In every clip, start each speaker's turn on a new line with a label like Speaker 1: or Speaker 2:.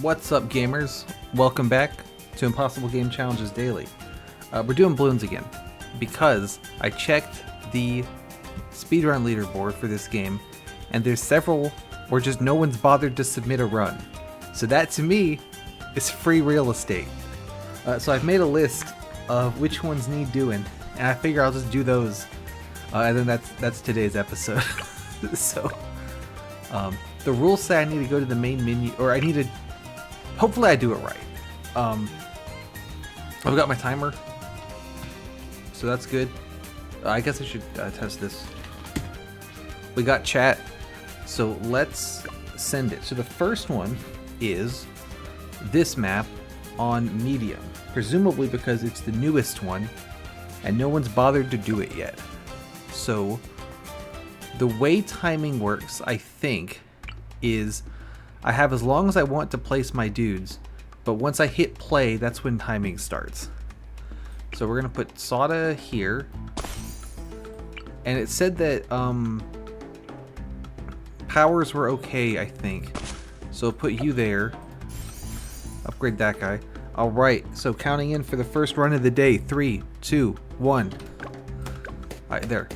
Speaker 1: What's up, gamers? Welcome back to Impossible Game Challenges Daily. We're doing balloons again because I checked the speedrun leaderboard for this game, and there's several where just no one's bothered to submit a run. So that, to me, is free real estate. So I've made a list of which ones need doing, and I figure I'll just do those, and then that's today's episode. So, the rules say I need to go to the main menu, or I need to. Hopefully, I do it right. I've got my timer, so that's good. I guess I should test this. We got chat, so let's send it. So the first one is this map on medium, presumably because it's the newest one, and no one's bothered to do it yet. So the way timing works, I think, is I have as long as I want to place my dudes, but once I hit play, that's when timing starts. So we're gonna put Sada here, and it said that powers were okay, I think. So put you there. Upgrade that guy. All right. So counting in for the first run of the day. 3, 2, 1. All right, there.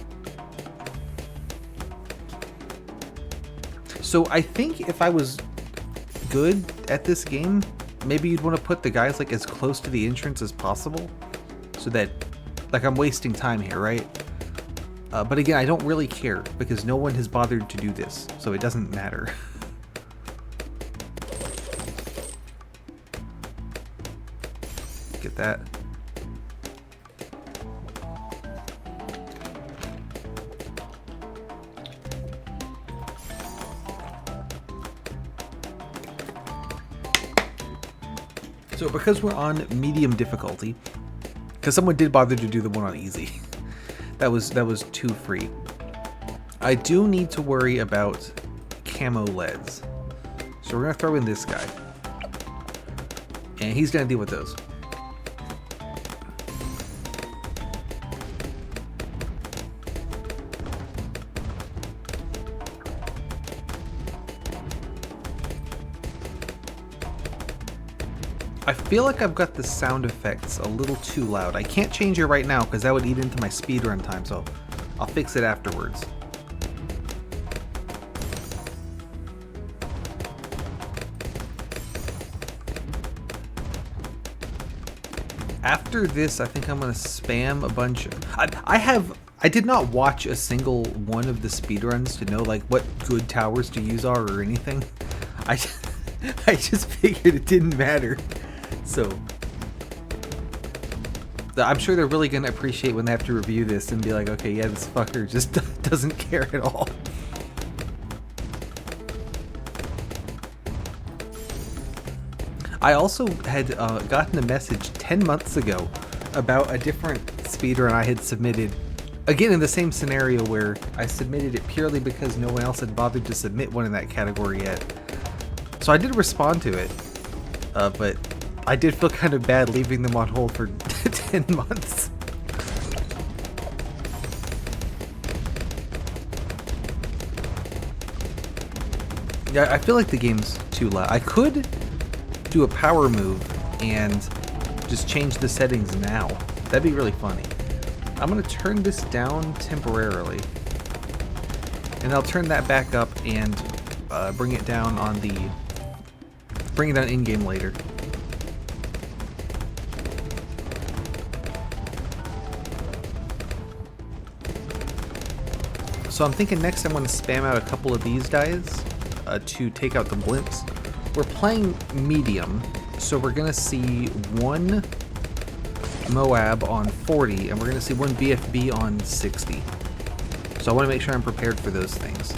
Speaker 1: So I think if I was good at this game, maybe you'd want to put the guys like as close to the entrance as possible, so that, like, I'm wasting time here, right? But again, I don't really care because no one has bothered to do this, so it doesn't matter. Get that. So because we're on medium difficulty, because someone did bother to do the one on easy, that was too free. I do need to worry about camo leads, so we're gonna throw in this guy, and he's gonna deal with those. I feel like I've got the sound effects a little too loud. I can't change it right now because that would eat into my speedrun time, so I'll fix it afterwards. After this, I think I'm gonna spam a bunch of... I did not watch a single one of the speedruns to know like what good towers to use are or anything. I just figured it didn't matter. So, I'm sure they're really going to appreciate when they have to review this and be like, okay, yeah, this fucker just doesn't care at all. I also had gotten a message 10 months ago about a different speedrun I had submitted, again in the same scenario where I submitted it purely because no one else had bothered to submit one in that category yet. So I did respond to it, but I did feel kind of bad leaving them on hold for 10 months. Yeah, I feel like the game's too loud. I could do a power move and just change the settings now. That'd be really funny. I'm gonna turn this down temporarily, and I'll turn that back up and bring it down in-game later. So I'm thinking next I'm going to spam out a couple of these guys to take out the blimps. We're playing medium, so we're going to see one Moab on 40, and we're going to see one BFB on 60. So I want to make sure I'm prepared for those things.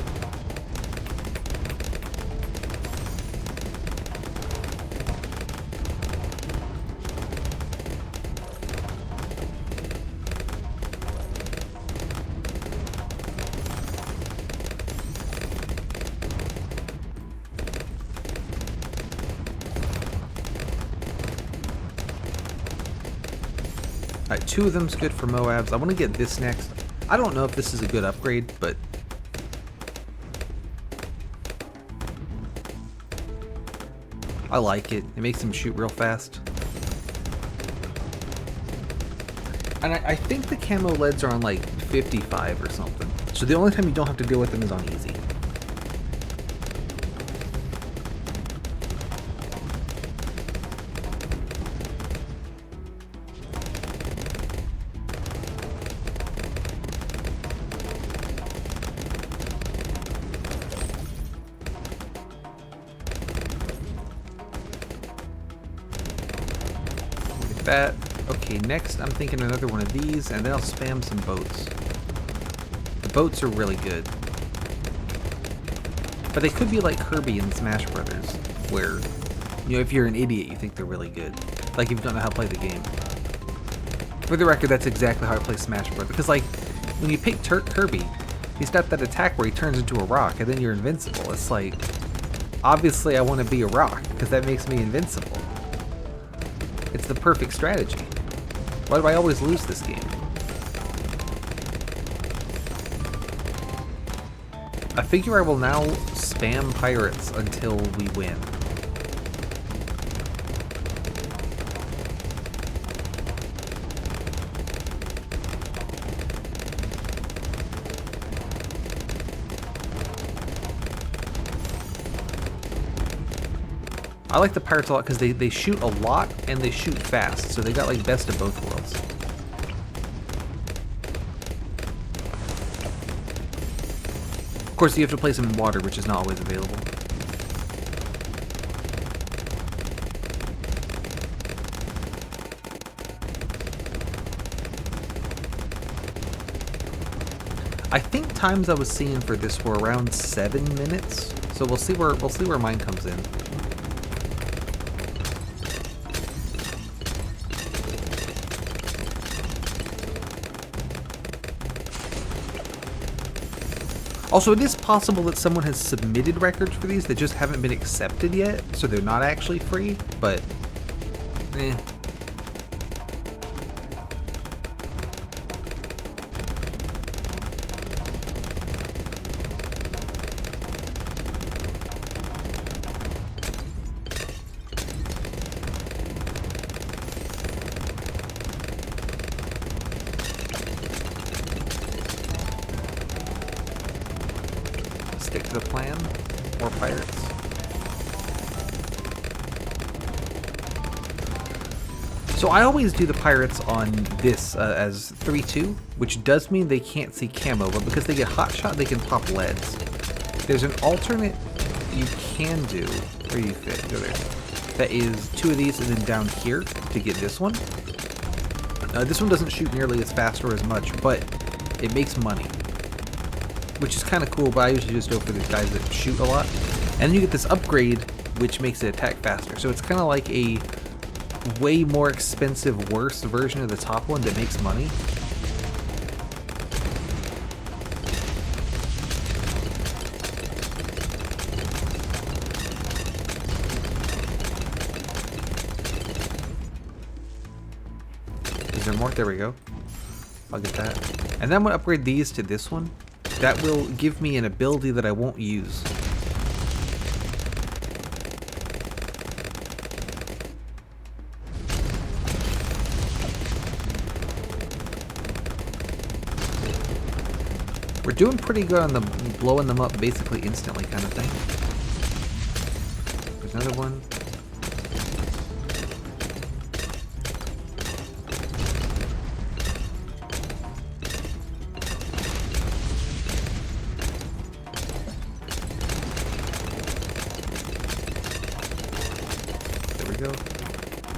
Speaker 1: Alright, 2 of them's good for Moabs. I want to get this next. I don't know if this is a good upgrade, but I like it. It makes him shoot real fast. And I think the camo leads are on like 55 or something. So the only time you don't have to deal with them is on easy. That. Okay, next I'm thinking another one of these, and then I'll spam some boats. The boats are really good. But they could be like Kirby in Smash Brothers, where, you know, if you're an idiot, you think they're really good. Like if you don't know how to play the game. For the record, that's exactly how I play Smash Brothers. Because, like, when you pick Kirby, he's got that attack where he turns into a rock, and then you're invincible. It's like, obviously I want to be a rock, because that makes me invincible. It's the perfect strategy. Why do I always lose this game? I figure I will now spam pirates until we win. I like the pirates a lot because they shoot a lot and they shoot fast, so they got like best of both worlds. Of course, you have to place them in water, which is not always available. I think times I was seeing for this were around 7 minutes, so we'll see where mine comes in. Also, it is possible that someone has submitted records for these that just haven't been accepted yet, so they're not actually free, but eh. Stick to the plan. More pirates. So I always do the pirates on this as 3-2, which does mean they can't see camo, but because they get hot shot, they can pop leads. There's an alternate you can do, where you fit, go there, that is 2 of these and then down here to get this one. This one doesn't shoot nearly as fast or as much, but it makes money, which is kind of cool, but I usually just go for these guys that shoot a lot. And then you get this upgrade, which makes it attack faster. So it's kind of like a way more expensive, worse version of the top one that makes money. Is there more? There we go. I'll get that. And then I'm going to upgrade these to this one. That will give me an ability that I won't use. We're doing pretty good on the blowing them up basically instantly kind of thing. There's another one. Go.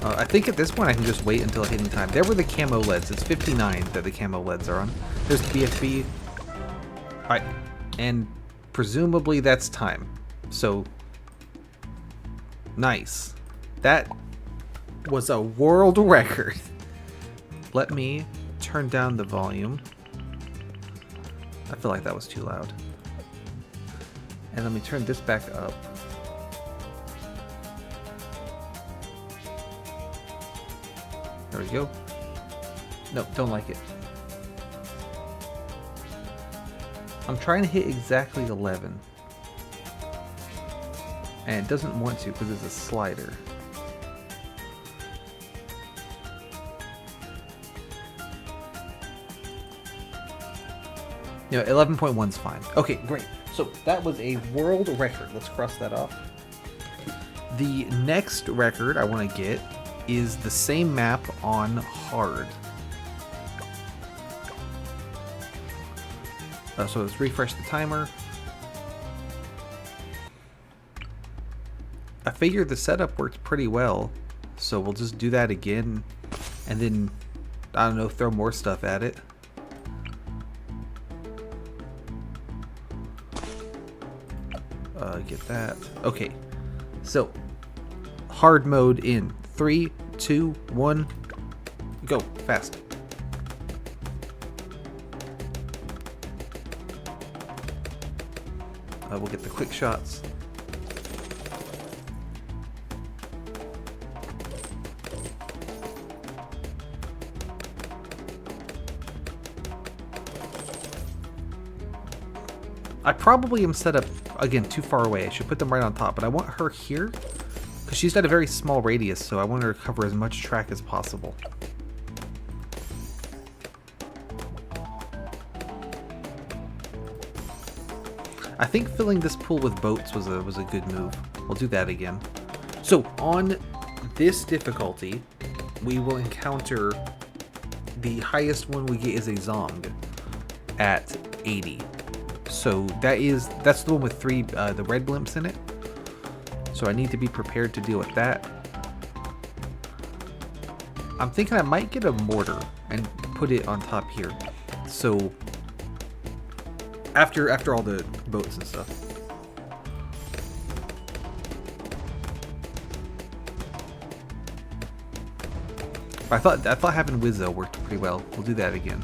Speaker 1: I think at this point I can just wait until hitting time. There were the camo leads. It's 59 that the camo leads are on. There's the BFB. Alright. And presumably that's time. So, nice. That was a world record. Let me turn down the volume. I feel like that was too loud. And let me turn this back up. There we go. Nope, don't like it. I'm trying to hit exactly 11. And it doesn't want to because it's a slider. You know, 11.1's fine. Okay, great. So that was a world record. Let's cross that off. The next record I want to get is the same map on hard. So let's refresh the timer. I figured the setup worked pretty well, so we'll just do that again, and then, I don't know, throw more stuff at it. Get that. Okay, so hard mode in 3, 2, 1, go fast. We'll get the quick shots. I probably am set up, again, too far away. I should put them right on top, but I want her here because she's got a very small radius, so I want her to cover as much track as possible. I think filling this pool with boats was a good move. We'll do that again. So on this difficulty, we will encounter the highest one we get is a Zong at 80. So that's the one with the red blimps in it. So I need to be prepared to deal with that. I'm thinking I might get a mortar and put it on top here. So after all the boats and stuff. I thought having Wizzo worked pretty well. We'll do that again.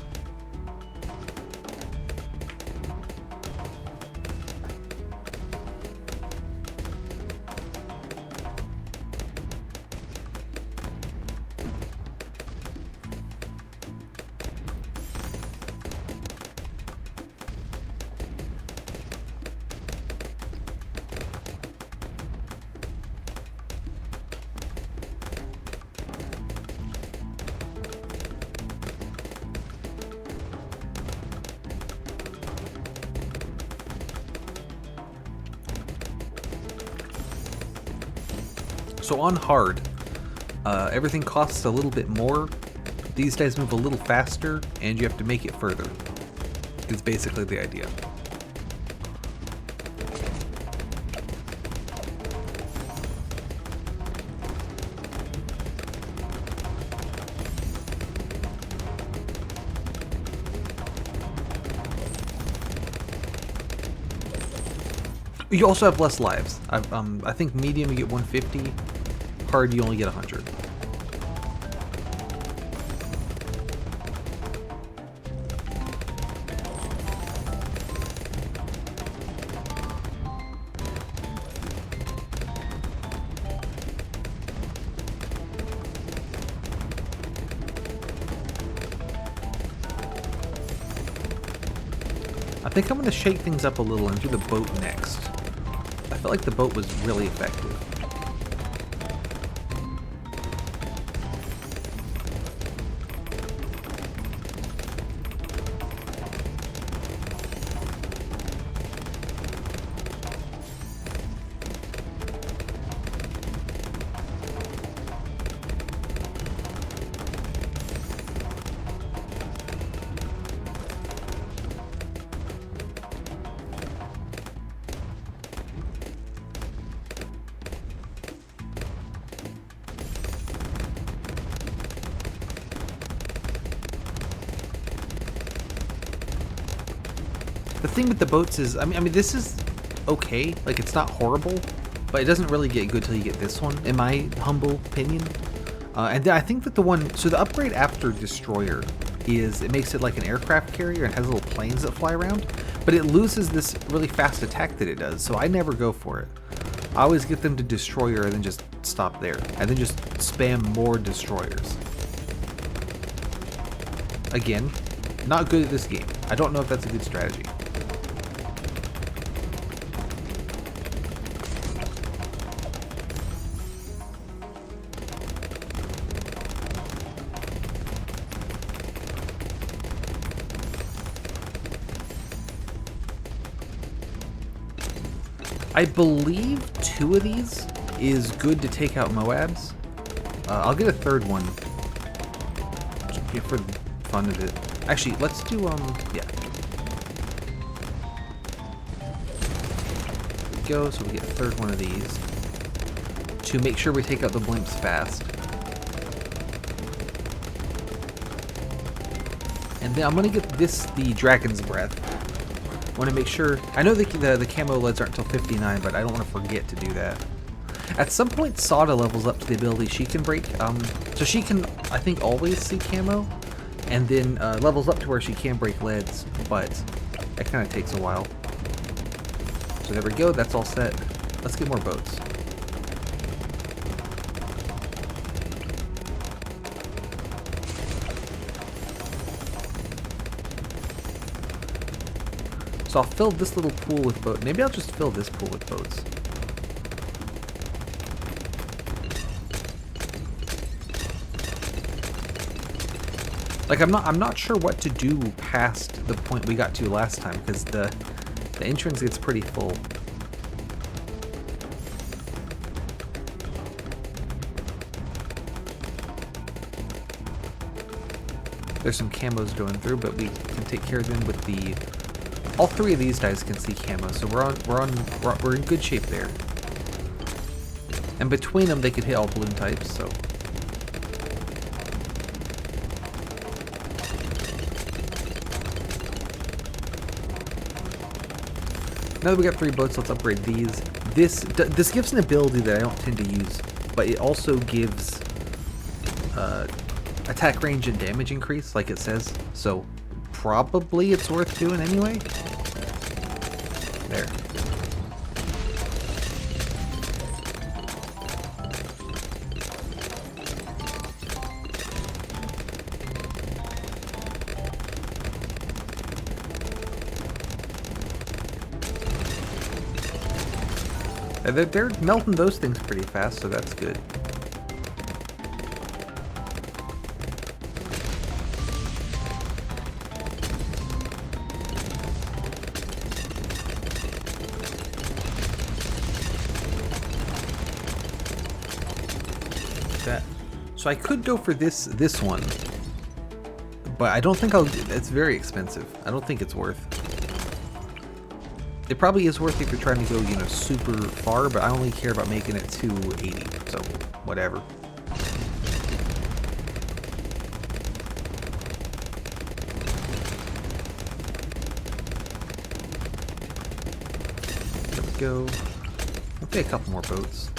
Speaker 1: So on hard, everything costs a little bit more. These guys move a little faster, and you have to make it further. Is basically the idea. You also have less lives. I think medium you get 150. Hard you only get 100. I think I'm going to shake things up a little and do the boat next. I felt like the boat was really effective. The thing with the boats is, I mean, this is okay. Like, it's not horrible, but it doesn't really get good till you get this one, in my humble opinion. And then I think that so the upgrade after Destroyer is it makes it like an aircraft carrier and has little planes that fly around, but it loses this really fast attack that it does, so I never go for it. I always get them to Destroyer and then just stop there, and then just spam more Destroyers. Again, not good at this game. I don't know if that's a good strategy. I believe 2 of these is good to take out Moabs. I'll get a 3rd one. Just for the fun of it. Actually, let's do, yeah. There we go, so we get a 3rd one of these. To make sure we take out the blimps fast. And then I'm gonna get this, the Dragon's Breath. I want to make sure. I know the camo leads aren't until 59, but I don't want to forget to do that. At some point, Sada levels up to the ability she can break. So she can, I think, always see camo, and then levels up to where she can break leads, but that kind of takes a while. So there we go. That's all set. Let's get more boats. So I'll fill this little pool with boats. Maybe I'll just fill this pool with boats. Like I'm not sure what to do past the point we got to last time because the entrance gets pretty full. There's some camos going through, but we can take care of them with the. All 3 of these guys can see camo, so we're in good shape there. And between them, they could hit all balloon types. So. Now that we got 3 boats, let's upgrade these. This gives an ability that I don't tend to use, but it also gives attack range and damage increase, like it says. So probably it's worth doing anyway. There. They're melting those things pretty fast, so that's good. That. So I could go for this one, but I don't think I'll. It's very expensive. I don't think it's worth. It probably is worth if you're trying to go, you know, super far, but I only care about making it to 80, so whatever. There we go. Okay, a couple more boats.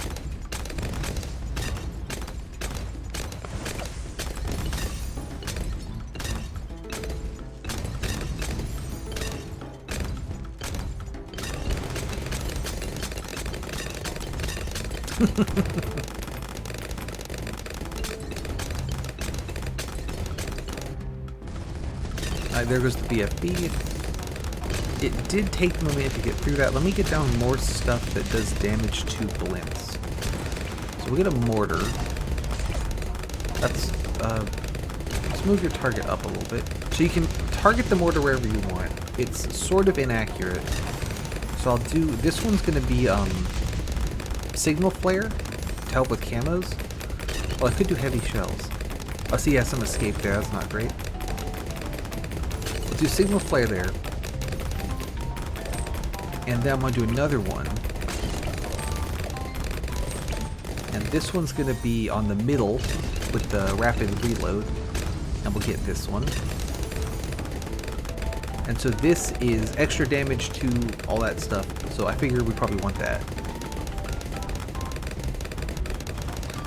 Speaker 1: There goes the BFB. It did take them a minute to get through that. Let me get down more stuff that does damage to blimps. So we get a mortar. That's let's move your target up a little bit. So you can target the mortar wherever you want. It's sort of inaccurate. So I'll do this one's gonna be signal flare to help with camos. Well, I could do heavy shells. Oh, see, yeah, some escape there. That's not great. We'll do signal flare there. And then I'm going to do another one. And this one's going to be on the middle with the rapid reload. And we'll get this one. And so this is extra damage to all that stuff. So I figure we probably want that.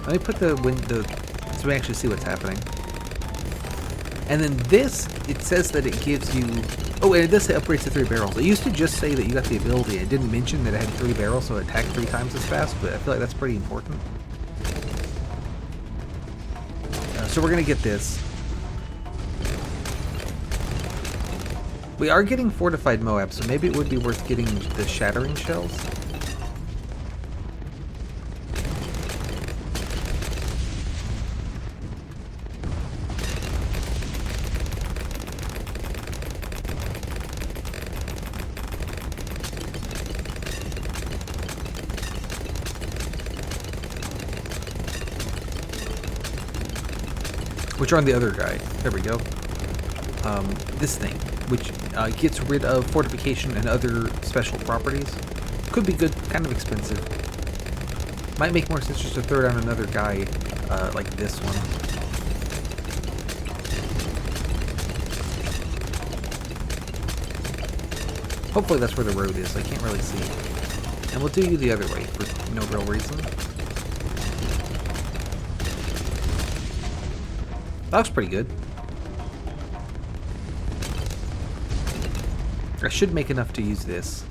Speaker 1: Let me put the window so we actually see what's happening. And then this, it says that it gives you... Oh, and this upgrades to 3 barrels. It used to just say that you got the ability. It didn't mention that it had 3 barrels, so it attacked 3 times as fast, but I feel like that's pretty important. So we're going to get this. We are getting fortified Moab, so maybe it would be worth getting the shattering shells. which are on the other guy. There we go. This thing, which gets rid of fortification and other special properties. Could be good, kind of expensive. Might make more sense just to throw down another guy like this one. Hopefully that's where the road is. I can't really see. And we'll do you the other way for no real reason. That looks pretty good. I should make enough to use this.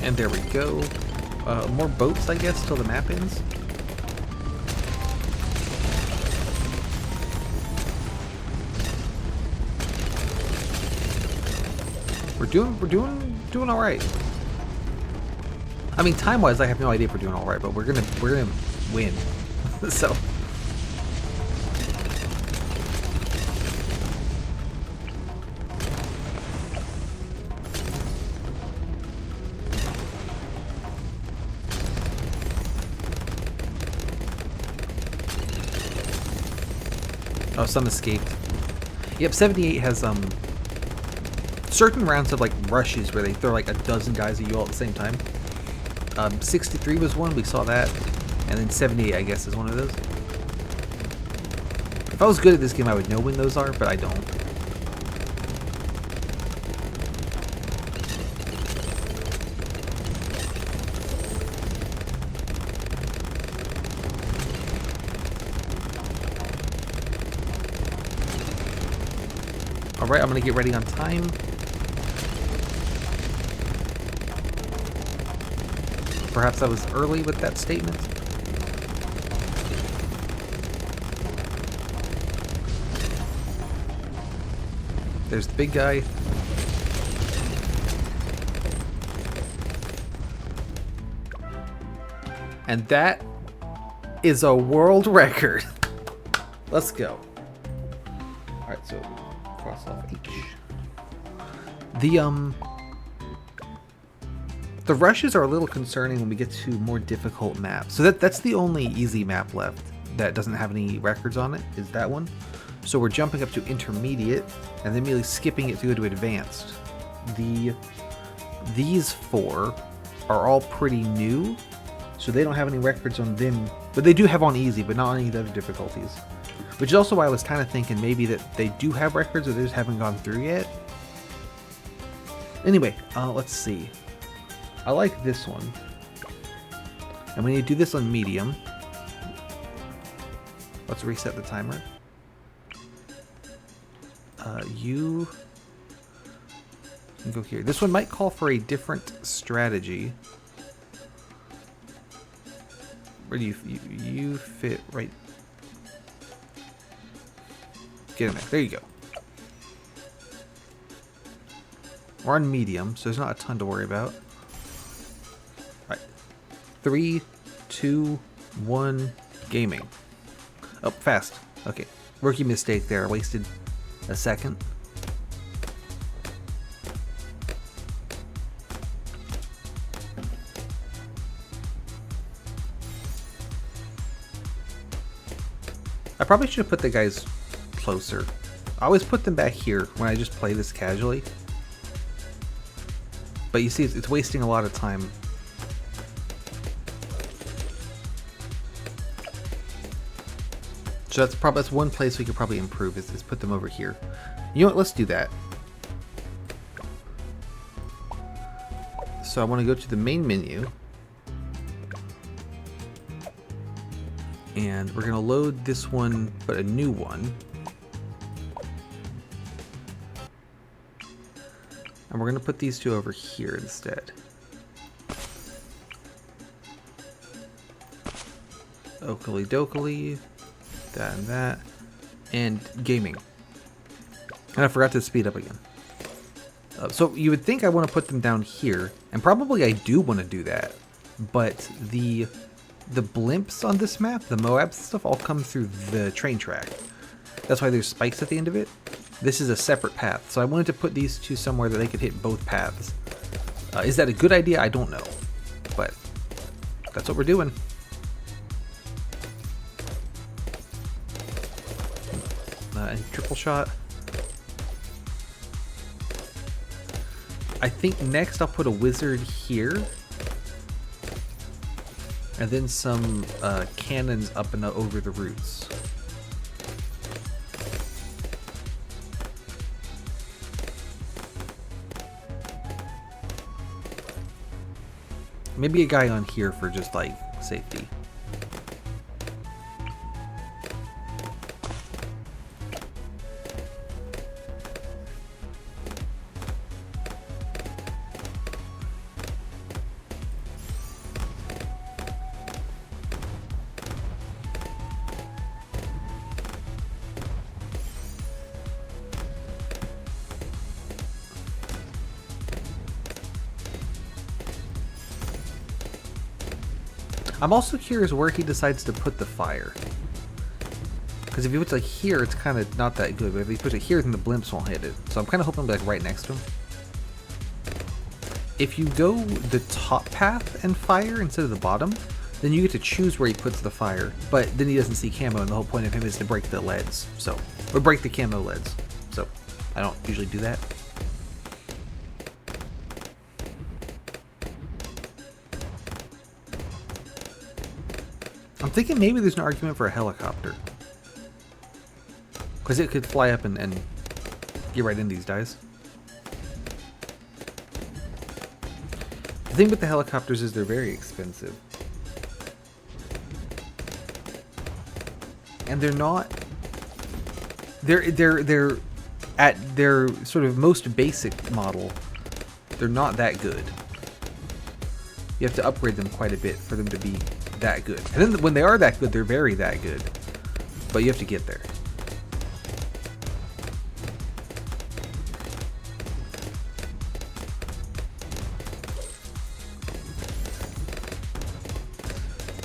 Speaker 1: And there we go. More boats, I guess, till the map ends. We're doing all right. I mean, time-wise, I have no idea if we're doing all right, but we're gonna win. So. Oh, some escaped. Yep, 78 has certain rounds of like rushes where they throw like a dozen guys at you all at the same time. 63 was one, we saw that. And then 78, I guess, is one of those. If I was good at this game, I would know when those are, but I don't. Alright, I'm gonna get ready on time. Perhaps I was early with that statement. There's the big guy. And that is a world record. Let's go. Alright, so cross off H. The rushes are a little concerning when we get to more difficult maps. So that's the only easy map left that doesn't have any records on it, is that one. So we're jumping up to intermediate and then immediately skipping it to go to advanced. These four are all pretty new, so they don't have any records on them, but they do have on easy, but not on any of the other difficulties. Which is also why I was kind of thinking maybe that they do have records or they just haven't gone through yet. Anyway, let's see. I like this one. And we need to do this on medium. Let's reset the timer. You can go here. This one might call for a different strategy. Where do you fit right? Get in there. There you go. We're on medium, so there's not a ton to worry about. All right. 3, 2, 1, gaming. Oh, fast. Okay. Rookie mistake there. Wasted a second. I probably should have put the guys closer. I always put them back here when I just play this casually. But you see, it's wasting a lot of time. So that's one place we could probably improve is put them over here. You know what? Let's do that. So I want to go to the main menu. And we're going to load this one, but a new one. And we're going to put these two over here instead. Oakley dokley. That and that. And gaming. And I forgot to speed up again. So you would think I want to put them down here, and probably I do want to do that, but the blimps on this map, the Moabs stuff, all come through the train track. That's why there's spikes at the end of it. This is a separate path, so I wanted to put these two somewhere that they could hit both paths. Is that a good idea? I don't know, but that's what we're doing. And triple shot. I think next I'll put a wizard here, and then some cannons up and over the roots. Maybe a guy on here for just like safety. I'm also curious where he decides to put the fire. Because if he puts it like here, it's kind of not that good. But if he puts it here, then the blimps won't hit it. So I'm kind of hoping to be like right next to him. If you go the top path and fire instead of the bottom, then you get to choose where he puts the fire. But then he doesn't see camo, and the whole point of him is to break the leads. So, or break the camo leads. So, I don't usually do that. I'm thinking maybe there's an argument for a helicopter. Because it could fly up and get right in these guys. The thing with the helicopters is they're very expensive. And they're not... They're at their sort of most basic model, they're not that good. You have to upgrade them quite a bit for them to be that good. And then when they are that good, they're very that good. But you have to get there.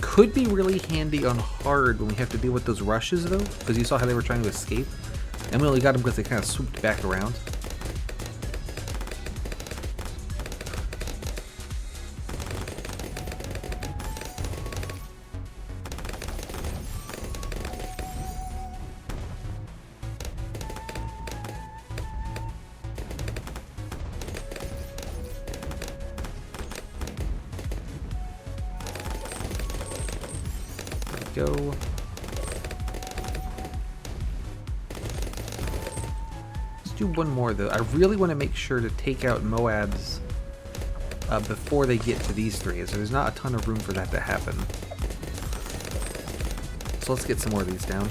Speaker 1: Could be really handy on hard when we have to deal with those rushes though, because you saw how they were trying to escape. And we only got them because they kind of swooped back around. Go. Let's do one more though. I really want to make sure to take out Moabs before they get to these three, so there's not a ton of room for that to happen. So let's get some more of these down.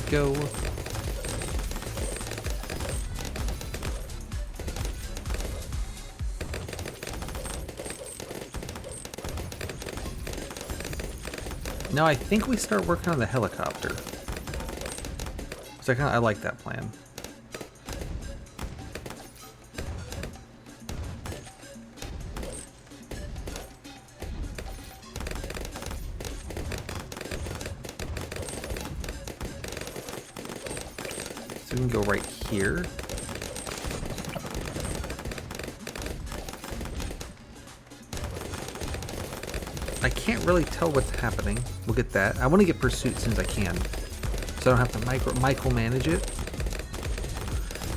Speaker 1: Go. Now I think we start working on the helicopter. So I like that plan. We can go right here. I can't really tell what's happening. We'll get that. I want to get pursuit as soon as I can, so I don't have to micromanage it.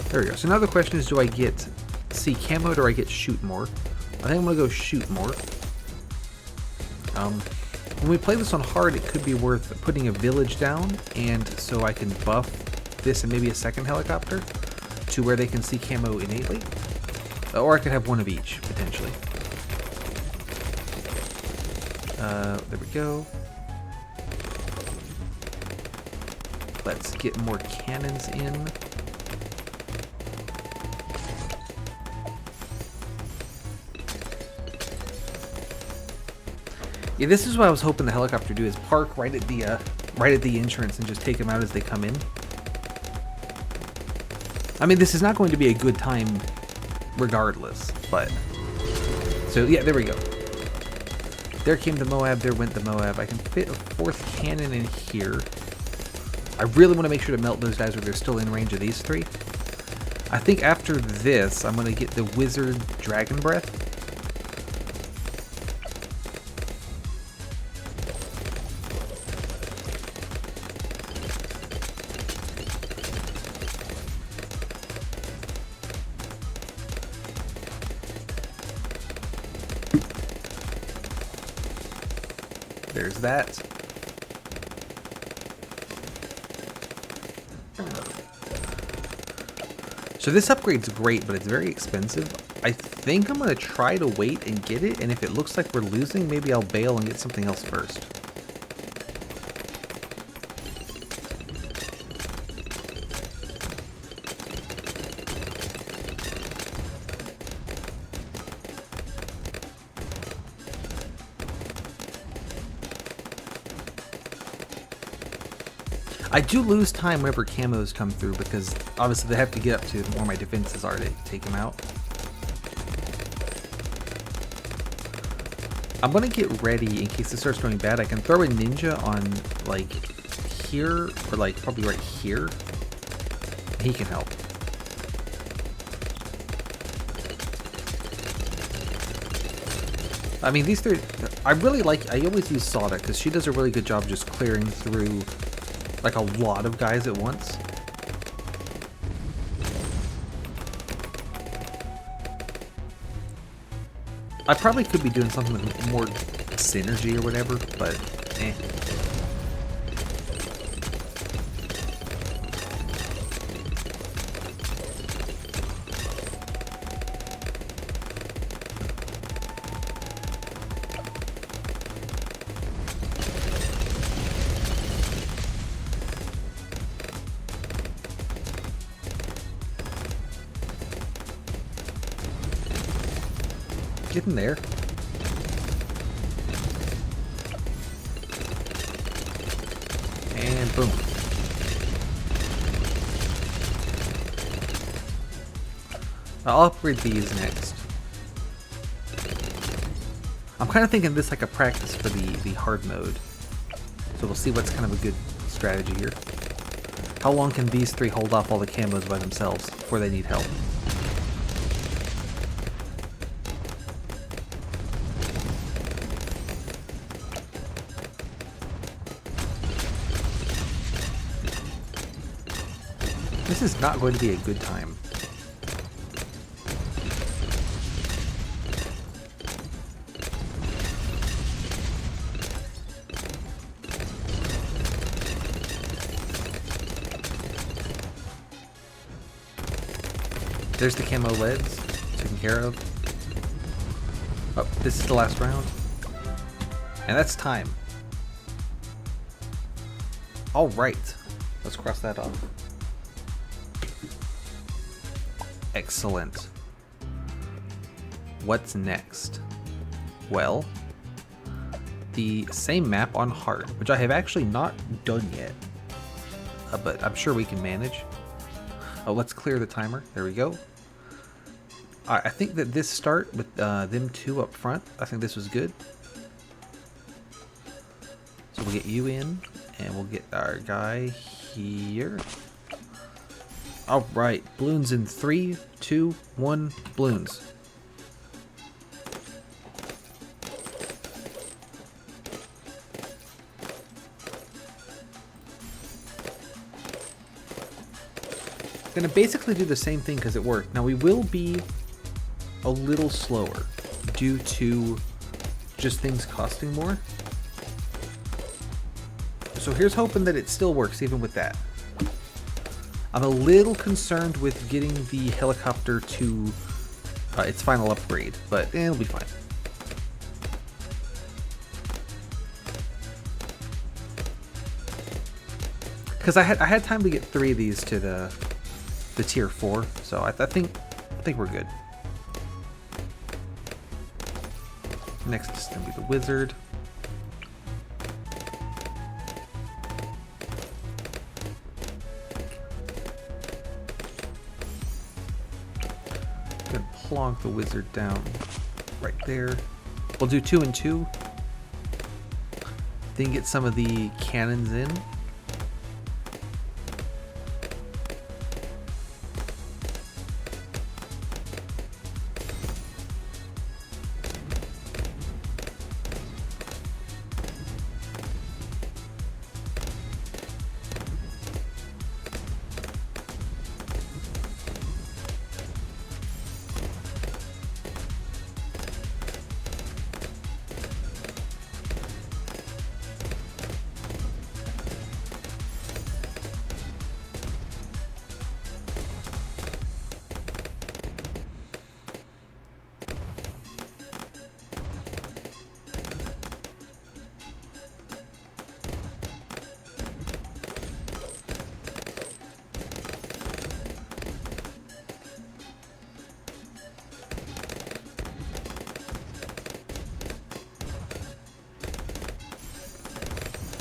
Speaker 1: There we go. So now the question is, do I get see camo or do I get shoot more? I think I'm gonna go shoot more. When we play this on hard, it could be worth putting a village down, and so I can buff this and maybe a second helicopter to where they can see camo innately. Or I could have one of each, potentially. There we go. Let's get more cannons in. Yeah, this is what I was hoping the helicopter do, is park right at the entrance and just take them out as they come in. I mean, this is not going to be a good time regardless, but... So, yeah, there we go. There came the Moab, there went the Moab. I can fit a 4th cannon in here. I really want to make sure to melt those guys where they're still in range of these 3. I think after this, I'm going to get the Wizard Dragon Breath. There's that. So this upgrade's great, but it's very expensive. I think I'm going to try to wait and get it, and if it looks like we're losing, maybe I'll bail and get something else first. I do lose time whenever camos come through because obviously they have to get up to where my defenses are to take them out. I'm gonna get ready in case this starts going bad. I can throw a ninja on like here or like probably right here. He can help. I mean, these 3, I really like, I always use Sada because she does a really good job just clearing through like a lot of guys at once. I probably could be doing something with more synergy or whatever, but eh. Get in there. And boom. I'll upgrade these next. I'm kind of thinking this like a practice for the hard mode. So we'll see what's kind of a good strategy here. How long can these 3 hold off all the camos by themselves before they need help? This is not going to be a good time. There's the camo leads, taken care of. Oh, this is the last round. And that's time. Alright, let's cross that off. Excellent. What's next? Well, the same map on hard, which I have actually not done yet, but I'm sure we can manage. Oh, let's clear the timer. There we go. I think that this start with them 2 up front, I think this was good. So we'll get you in, and we'll get our guy here. Alright, balloons in 3, 2, 1, balloons. Gonna basically do the same thing because it worked. Now we will be a little slower due to just things costing more. So here's hoping that it still works even with that. I'm a little concerned with getting the helicopter to its final upgrade, but it'll be fine. Because I had time to get 3 of these to the tier 4, so I think we're good. Next is gonna be the wizard. plonk the wizard down right there. We'll do 2 and 2. Then get some of the cannons in.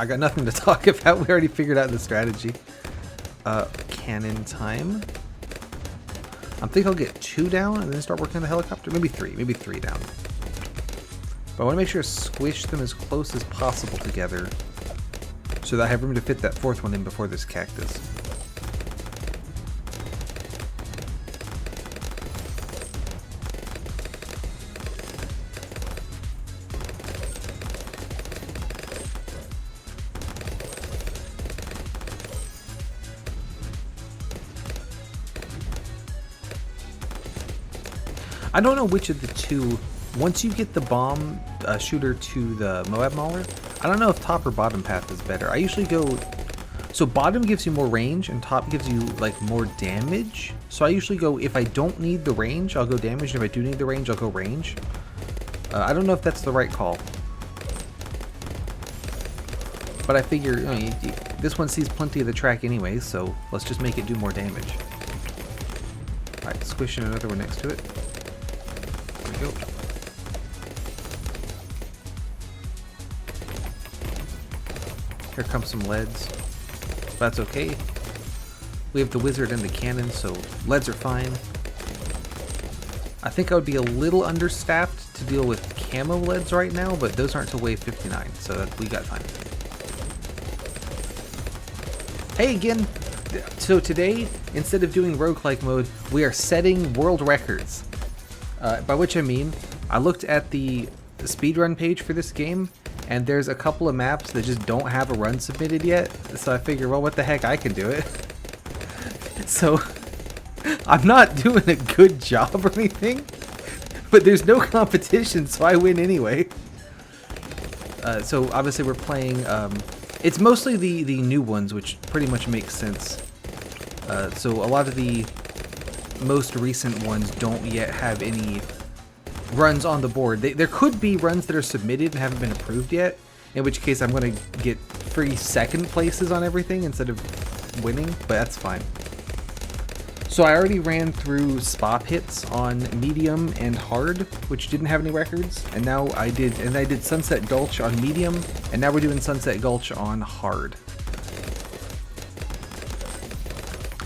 Speaker 1: I got nothing to talk about. We already figured out the strategy. Cannon time. I think I'll get 2 down and then start working on the helicopter. Maybe 3 down. But I want to make sure to squish them as close as possible together so that I have room to fit that 4th one in before this cactus. I don't know which of the two, once you get the bomb shooter to the Moab Mauler, I don't know if top or bottom path is better. I usually go, so bottom gives you more range and top gives you like more damage. So I usually go, if I don't need the range, I'll go damage. And if I do need the range, I'll go range. I don't know if that's the right call. But I figure, this one sees plenty of the track anyway, so let's just make it do more damage. Alright, squishing another one next to it. There we go. Here comes some leads. That's okay. We have the wizard and the cannon, so leads are fine. I think I would be a little understaffed to deal with camo leads right now, but those aren't till wave 59, so we got time. Hey again! So today, instead of doing roguelike mode, we are setting world records. By which I mean, I looked at the speedrun page for this game, and there's a couple of maps that just don't have a run submitted yet, so I figure, well, what the heck, I can do it. So, I'm not doing a good job or anything, but there's no competition, so I win anyway. So obviously we're playing, it's mostly the new ones, which pretty much makes sense. So a lot of the most recent ones don't yet have any runs on the board. There could be runs that are submitted and haven't been approved yet, in which case I'm going to get free second places on everything instead of winning, but that's fine. So I already ran through Spa Pits on medium and hard, which didn't have any records, and now I did Sunset Gulch on medium, and now we're doing Sunset Gulch on hard.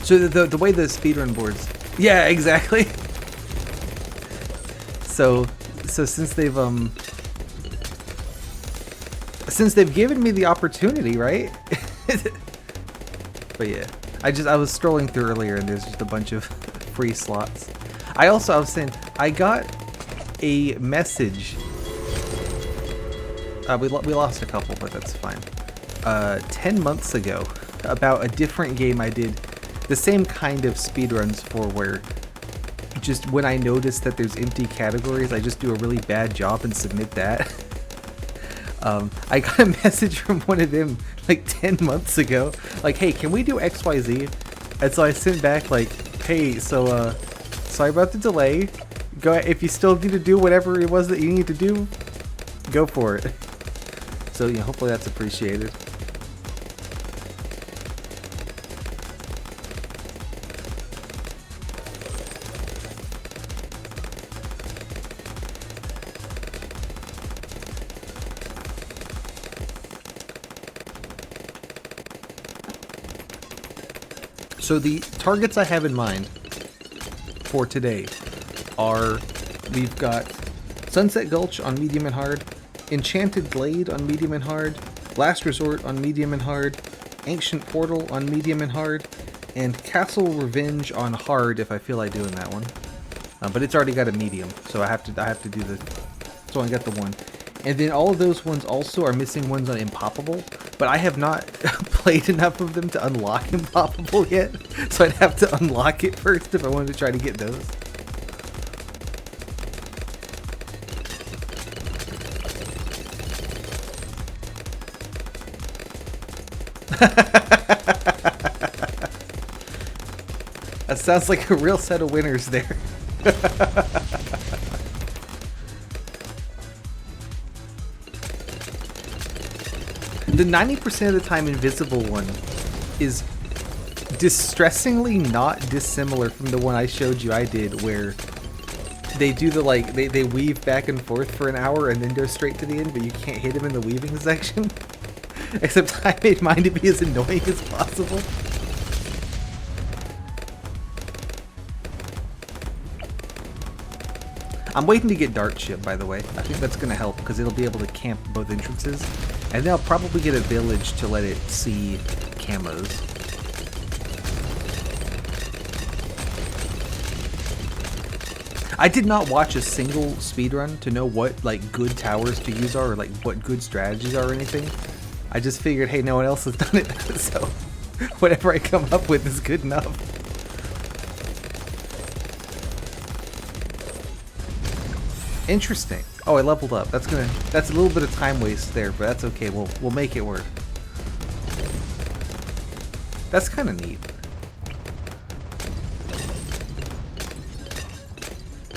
Speaker 1: So the way the speedrun boards, yeah, exactly. So since they've given me the opportunity, right? But yeah. I was scrolling through earlier and there's just a bunch of free slots. I was saying, I got a message. We lost a couple, but that's fine. 10 months ago, about a different game I did the same kind of speedruns for, where just when I notice that there's empty categories, I just do a really bad job and submit that. I got a message from one of them like 10 months ago, like, hey, can we do XYZ? And so I sent back like, hey, so sorry about the delay. Go, if you still need to do whatever it was that you need to do, go for it. So yeah, hopefully that's appreciated. So the targets I have in mind for today are, we've got Sunset Gulch on medium and hard, Enchanted Glade on medium and hard, Last Resort on medium and hard, Ancient Portal on medium and hard, and Castle Revenge on hard if I feel like doing that one. But it's already got a medium, so I have to do the. So I got the one, and then all of those ones also are missing ones on Impoppable, but I have not played enough of them to unlock Impoppable yet, so I'd have to unlock it first if I wanted to try to get those. That sounds like a real set of winners there. The 90% of the time invisible one is distressingly not dissimilar from the one I showed you I did, where they do the like they weave back and forth for an hour and then go straight to the end, but you can't hit him in the weaving section. Except I made mine to be as annoying as possible. I'm waiting to get Dart Ship, by the way. I think that's going to help, because it'll be able to camp both entrances. And then I'll probably get a village to let it see camos. I did not watch a single speedrun to know what, like, good towers to use are, or, like, what good strategies are or anything. I just figured, hey, no one else has done it, so whatever I come up with is good enough. Interesting. Oh, I leveled up. That's a little bit of time waste there, but that's okay. We'll make it work. That's kind of neat.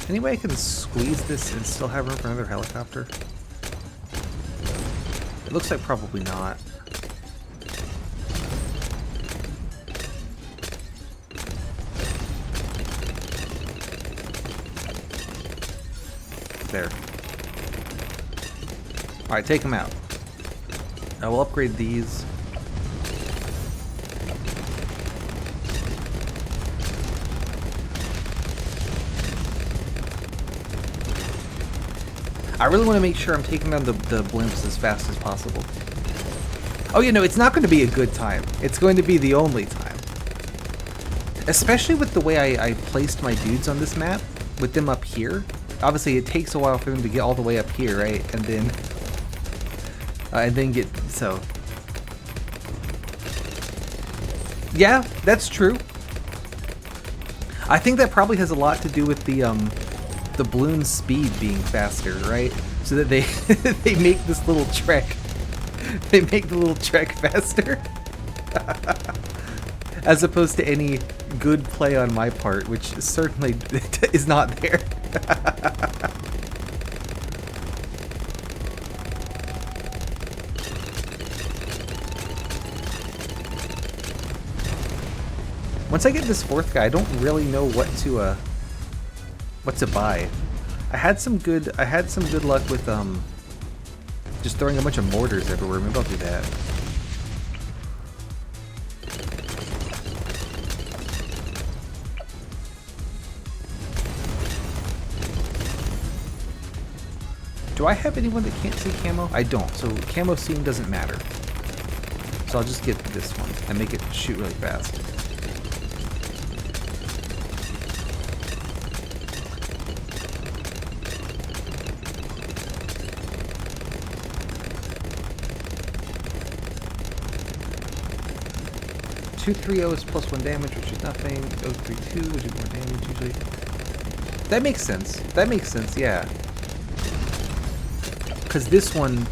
Speaker 1: Any way I can squeeze this and still have room for another helicopter? It looks like probably not. There. Alright, take them out. I will upgrade these. I really want to make sure I'm taking down the blimps as fast as possible. Oh, you know, it's not going to be a good time. It's going to be the only time. Especially with the way I placed my dudes on this map, with them up here. Obviously, it takes a while for them to get all the way up here, right? And then get, so. Yeah, that's true. I think that probably has a lot to do with the balloon's speed being faster, right? So that they they make this little trek. They make the little trek faster. As opposed to any good play on my part, which certainly is not there. Once I get this fourth guy, I don't really know what to buy. I had some good luck with just throwing a bunch of mortars everywhere. Maybe I'll do that. Do I have anyone that can't see camo? I don't, so camo seeing doesn't matter. So I'll just get this one and make it shoot really fast. .230 is +1 damage, which is nothing. 032 would do more damage usually. That makes sense. That makes sense, yeah. Because this one,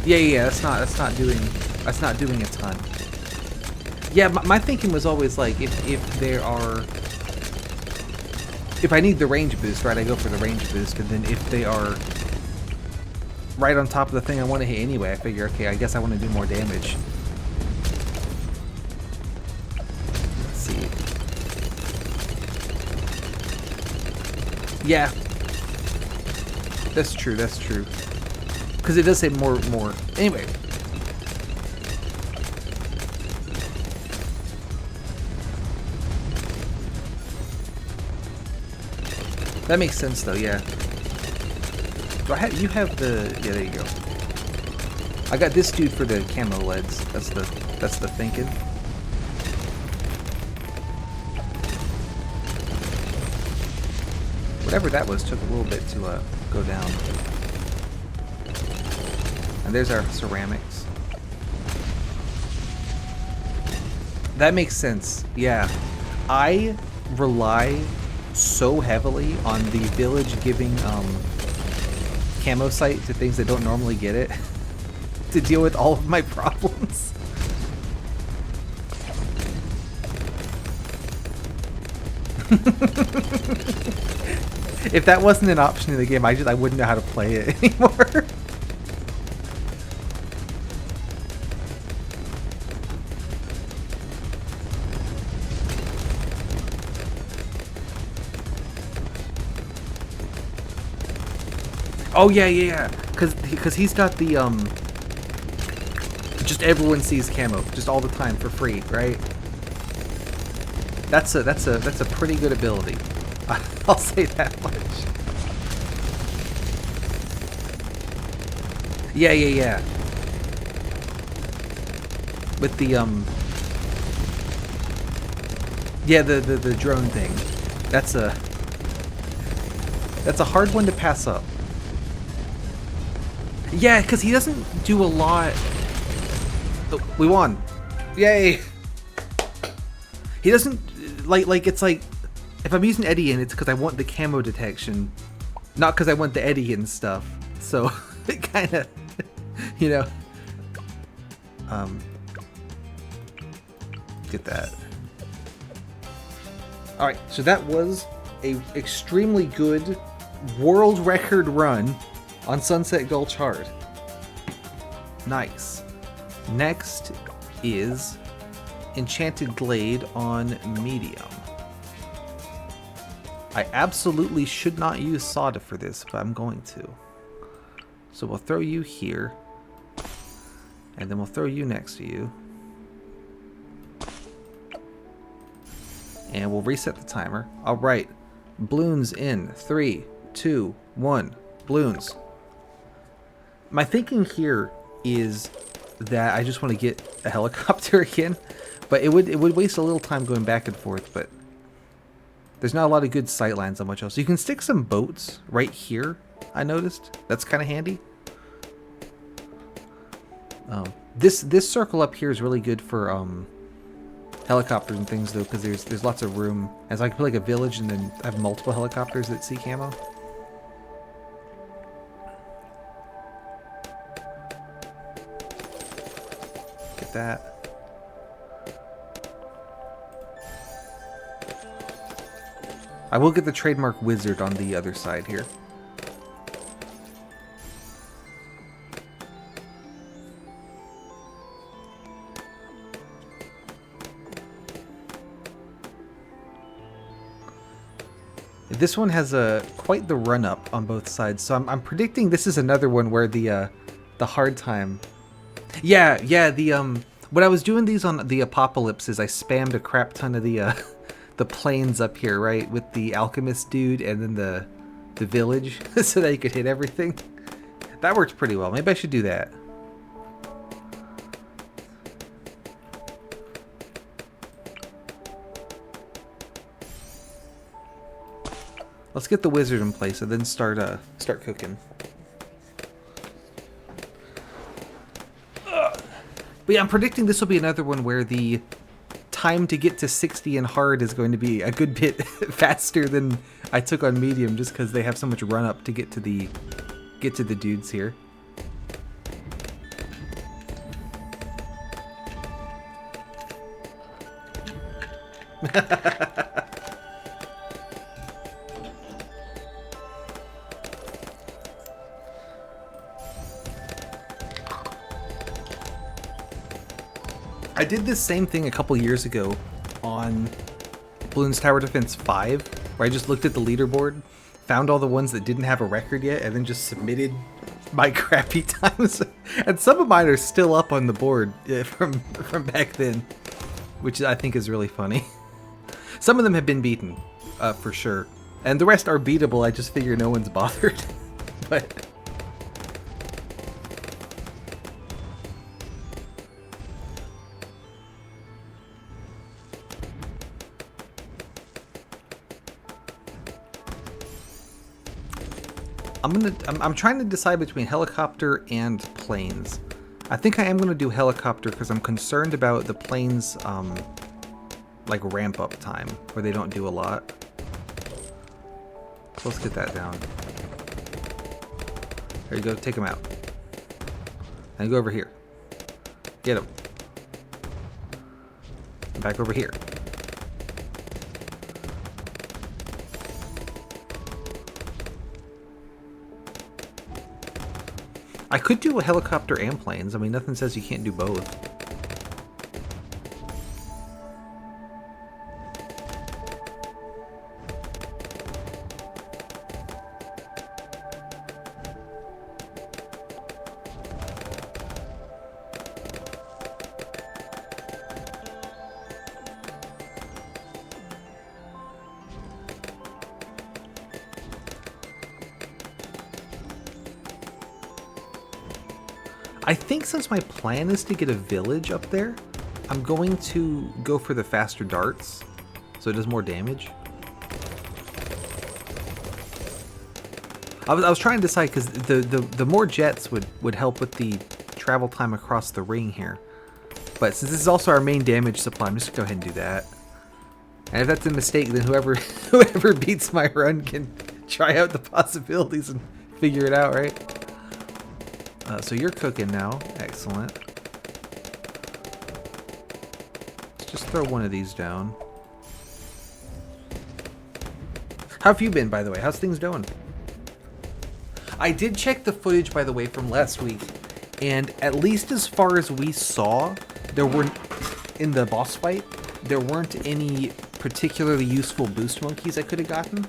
Speaker 1: yeah, that's not doing a ton. Yeah, my thinking was always like, if I need the range boost, right, I go for the range boost, and then if they are right on top of the thing I want to hit anyway, I figure, okay, I guess I want to do more damage. Let's see. Yeah, that's true. That's true. Because it does say more. Anyway. That makes sense though, yeah. Do I have, you have the, yeah, there you go. I got this dude for the camo leads. That's the thinking. Whatever that was took a little bit to go down. And there's our ceramics. That makes sense. Yeah. I rely so heavily on the village giving camo site to things that don't normally get it to deal with all of my problems. If that wasn't an option in the game, I wouldn't know how to play it anymore. Oh yeah, because he's got the just everyone sees camo just all the time for free, right? That's a pretty good ability. I'll say that much. Yeah. With the yeah, the drone thing. That's a hard one to pass up. Yeah, because he doesn't do a lot. Oh, we won. Yay! He doesn't like it's like if I'm using Edian, it's because I want the camo detection, not because I want the Edian stuff. So it kind of, you know, get that. All right, so that was a extremely good world record run on Sunset Gulch Hard. Nice. Next is Enchanted Glade on medium. I absolutely should not use Soda for this, but I'm going to. So we'll throw you here, and then we'll throw you next to you. And we'll reset the timer. Alright, balloons in 3, 2, 1, balloons. My thinking here is that I just want to get a helicopter again, but it would waste a little time going back and forth, but there's not a lot of good sight lines on much else. You can stick some boats right here, I noticed. That's kind of handy. This circle up here is really good for helicopters and things though, because there's lots of room. As I can put like a village and then have multiple helicopters that see camo. Get that. I will get the trademark wizard on the other side here. This one has quite the run up on both sides, so I'm predicting this is another one where the hard time. Yeah. When I was doing these on the apocalypses, I spammed a crap ton of the planes up here, right, with the alchemist dude and then the village, so that you could hit everything. That worked pretty well. Maybe I should do that. Let's get the wizard in place and then start cooking. But yeah, I'm predicting this will be another one where the time to get to 60 in hard is going to be a good bit faster than I took on medium, just because they have so much run up to get to the dudes here. I did this same thing a couple years ago on Bloons Tower Defense 5, where I just looked at the leaderboard, found all the ones that didn't have a record yet, and then just submitted my crappy times. And some of mine are still up on the board from back then, which I think is really funny. Some of them have been beaten, for sure. And the rest are beatable, I just figure no one's bothered. But... I'm trying to decide between helicopter and planes. I think I am gonna do helicopter because I'm concerned about the planes, like ramp up time, where they don't do a lot. So let's get that down. There you go, take him out. And go over here. Get him. And back over here. I could do a helicopter and planes. I mean, nothing says you can't do both. I think since my plan is to get a village up there, I'm going to go for the faster darts, so it does more damage. I was trying to decide because the more jets would help with the travel time across the ring here. But since this is also our main damage supply, I'm just gonna go ahead and do that. And if that's a mistake, then whoever beats my run can try out the possibilities and figure it out, right? So you're cooking now. Excellent. Let's just throw one of these down. How have you been, by the way? How's things going? I did check the footage, by the way, from last week, and at least as far as we saw, there weren't, in the boss fight, there weren't any particularly useful boost monkeys I could have gotten.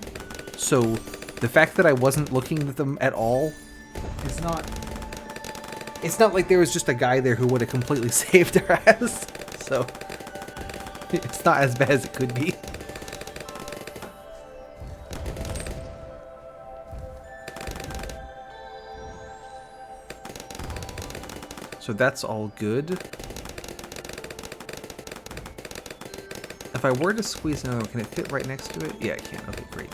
Speaker 1: So the fact that I wasn't looking at them at all is not... It's not like there was just a guy there who would have completely saved our ass. So it's not as bad as it could be. So that's all good. If I were to squeeze another one, can it fit right next to it? Yeah, it can. Okay, great.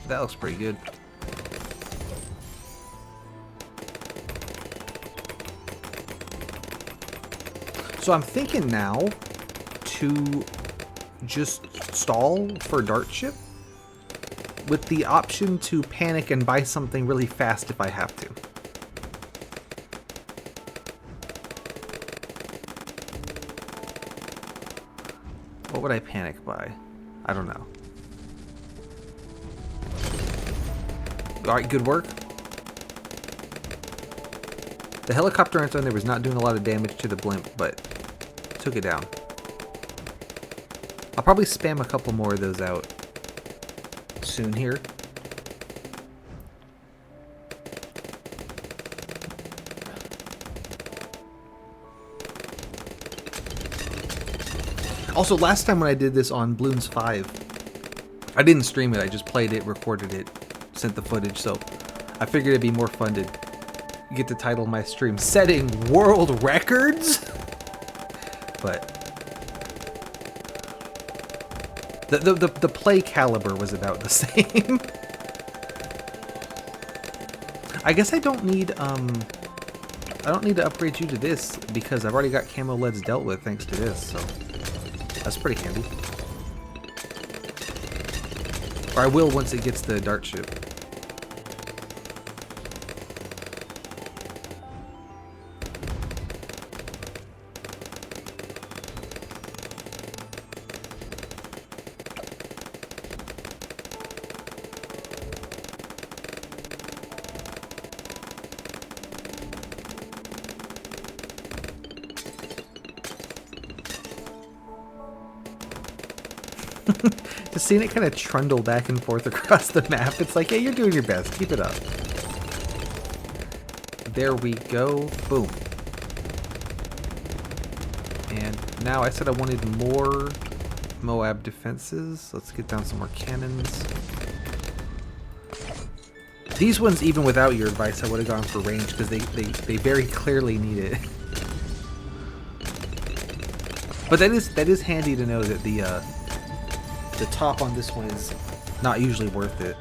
Speaker 1: That looks pretty good. So I'm thinking now to just stall for dart ship with the option to panic and buy something really fast if I have to. What would I panic buy? I don't know. Alright, good work. The helicopter on its own there was not doing a lot of damage to the blimp, but took it down. I'll probably spam a couple more of those out soon here. Also, last time when I did this on Bloons 5, I didn't stream it, I just played it, recorded it, sent the footage, so I figured it'd be more fun to get the title of my stream, Setting World Records? But the play caliber was about the same. I guess I don't need to upgrade you to this because I've already got camo leads dealt with thanks to this, so that's pretty handy. Or I will once it gets the dart ship. Just seeing it kind of trundle back and forth across the map, it's like, yeah, you're doing your best. Keep it up. There we go. Boom. And now I said I wanted more Moab defenses. Let's get down some more cannons. These ones, even without your advice, I would have gone for range because they very clearly need it. But that is handy to know that the top on this one is not usually worth it.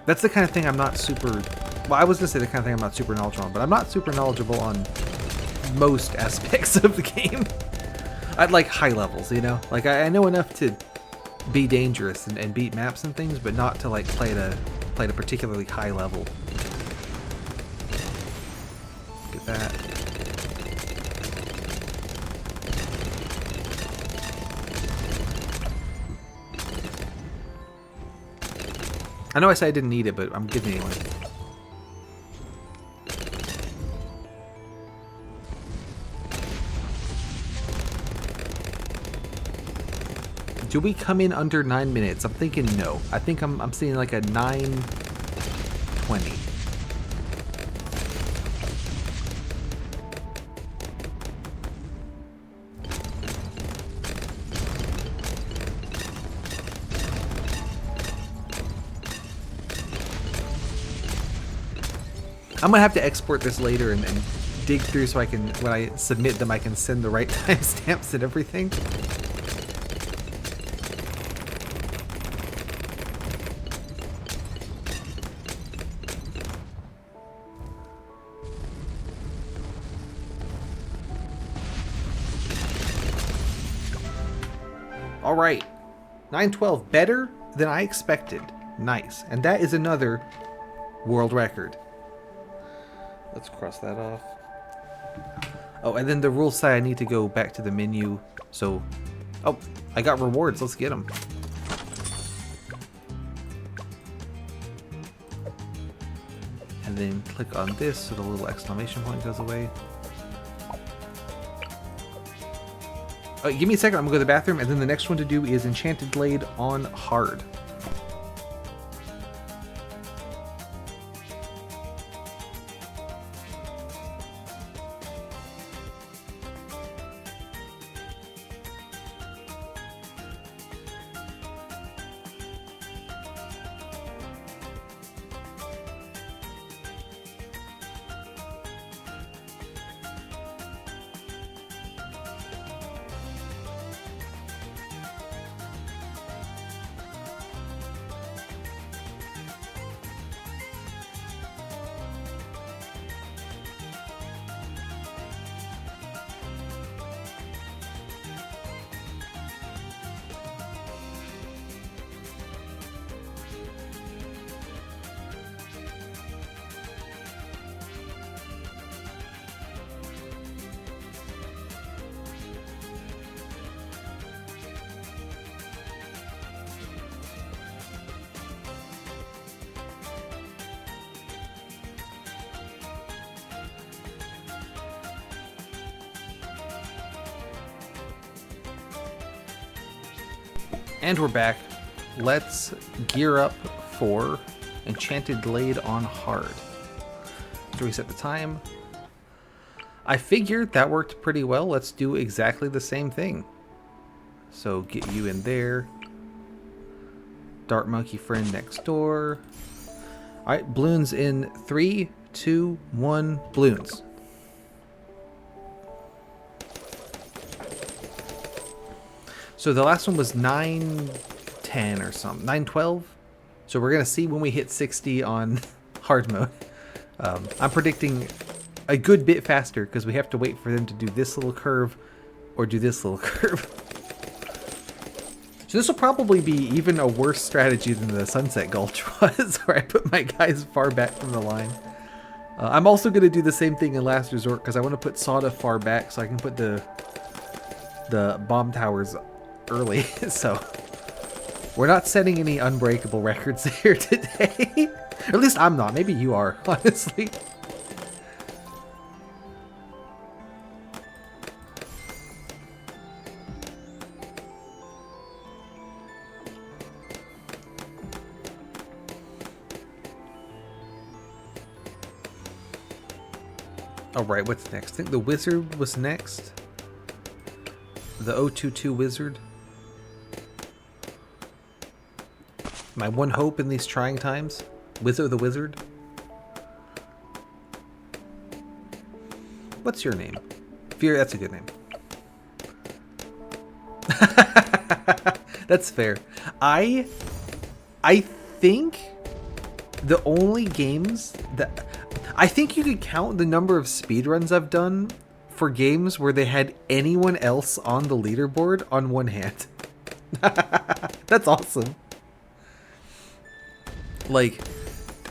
Speaker 1: That's the kind of thing I'm not super... Well, I was going to say the kind of thing I'm not super knowledgeable on, but I'm not super knowledgeable on most aspects of the game. At like high levels, you know? Like I know enough to be dangerous and beat maps and things, but not to like play at a particularly high level. Look at that. I know I said I didn't need it, but I'm giving it anyway. Do we come in under 9 minutes? I'm thinking no. I think I'm seeing like a 9:20. I'm gonna have to export this later and dig through so I can, when I submit them, I can send the right timestamps and everything. All right, 9:12, better than I expected. Nice, and that is another world record. Let's cross that off. Oh, and then the rules say I need to go back to the menu. So, oh, I got rewards. Let's get them. And then click on this so the little exclamation point goes away. Oh, give me a second. I'm gonna go to the bathroom, and then the next one to do is Enchanted Glade on hard. And we're back. Let's gear up for Enchanted Glade on hard. So reset the time. I figured that worked pretty well. Let's do exactly the same thing. So get you in there. Dart Monkey friend next door. Alright, balloons in 3, 2, 1, balloons. So the last one was 9:10 or something, 9:12. So we're gonna see when we hit 60 on hard mode. I'm predicting a good bit faster because we have to wait for them to do this little curve or do this little curve. So this will probably be even a worse strategy than the Sunset Gulch was, where I put my guys far back from the line. I'm also gonna do the same thing in Last Resort because I want to put Sada far back so I can put the bomb towers early. So we're not setting any unbreakable records here today. Or at least I'm not. Maybe you are, honestly. Alright, what's next? I think the wizard was next. the 022 wizard. My one hope in these trying times. Wizard the wizard. What's your name? Fear, that's a good name. That's fair. I think the only games that... I think you could count the number of speedruns I've done for games where they had anyone else on the leaderboard on one hand. That's awesome. Like,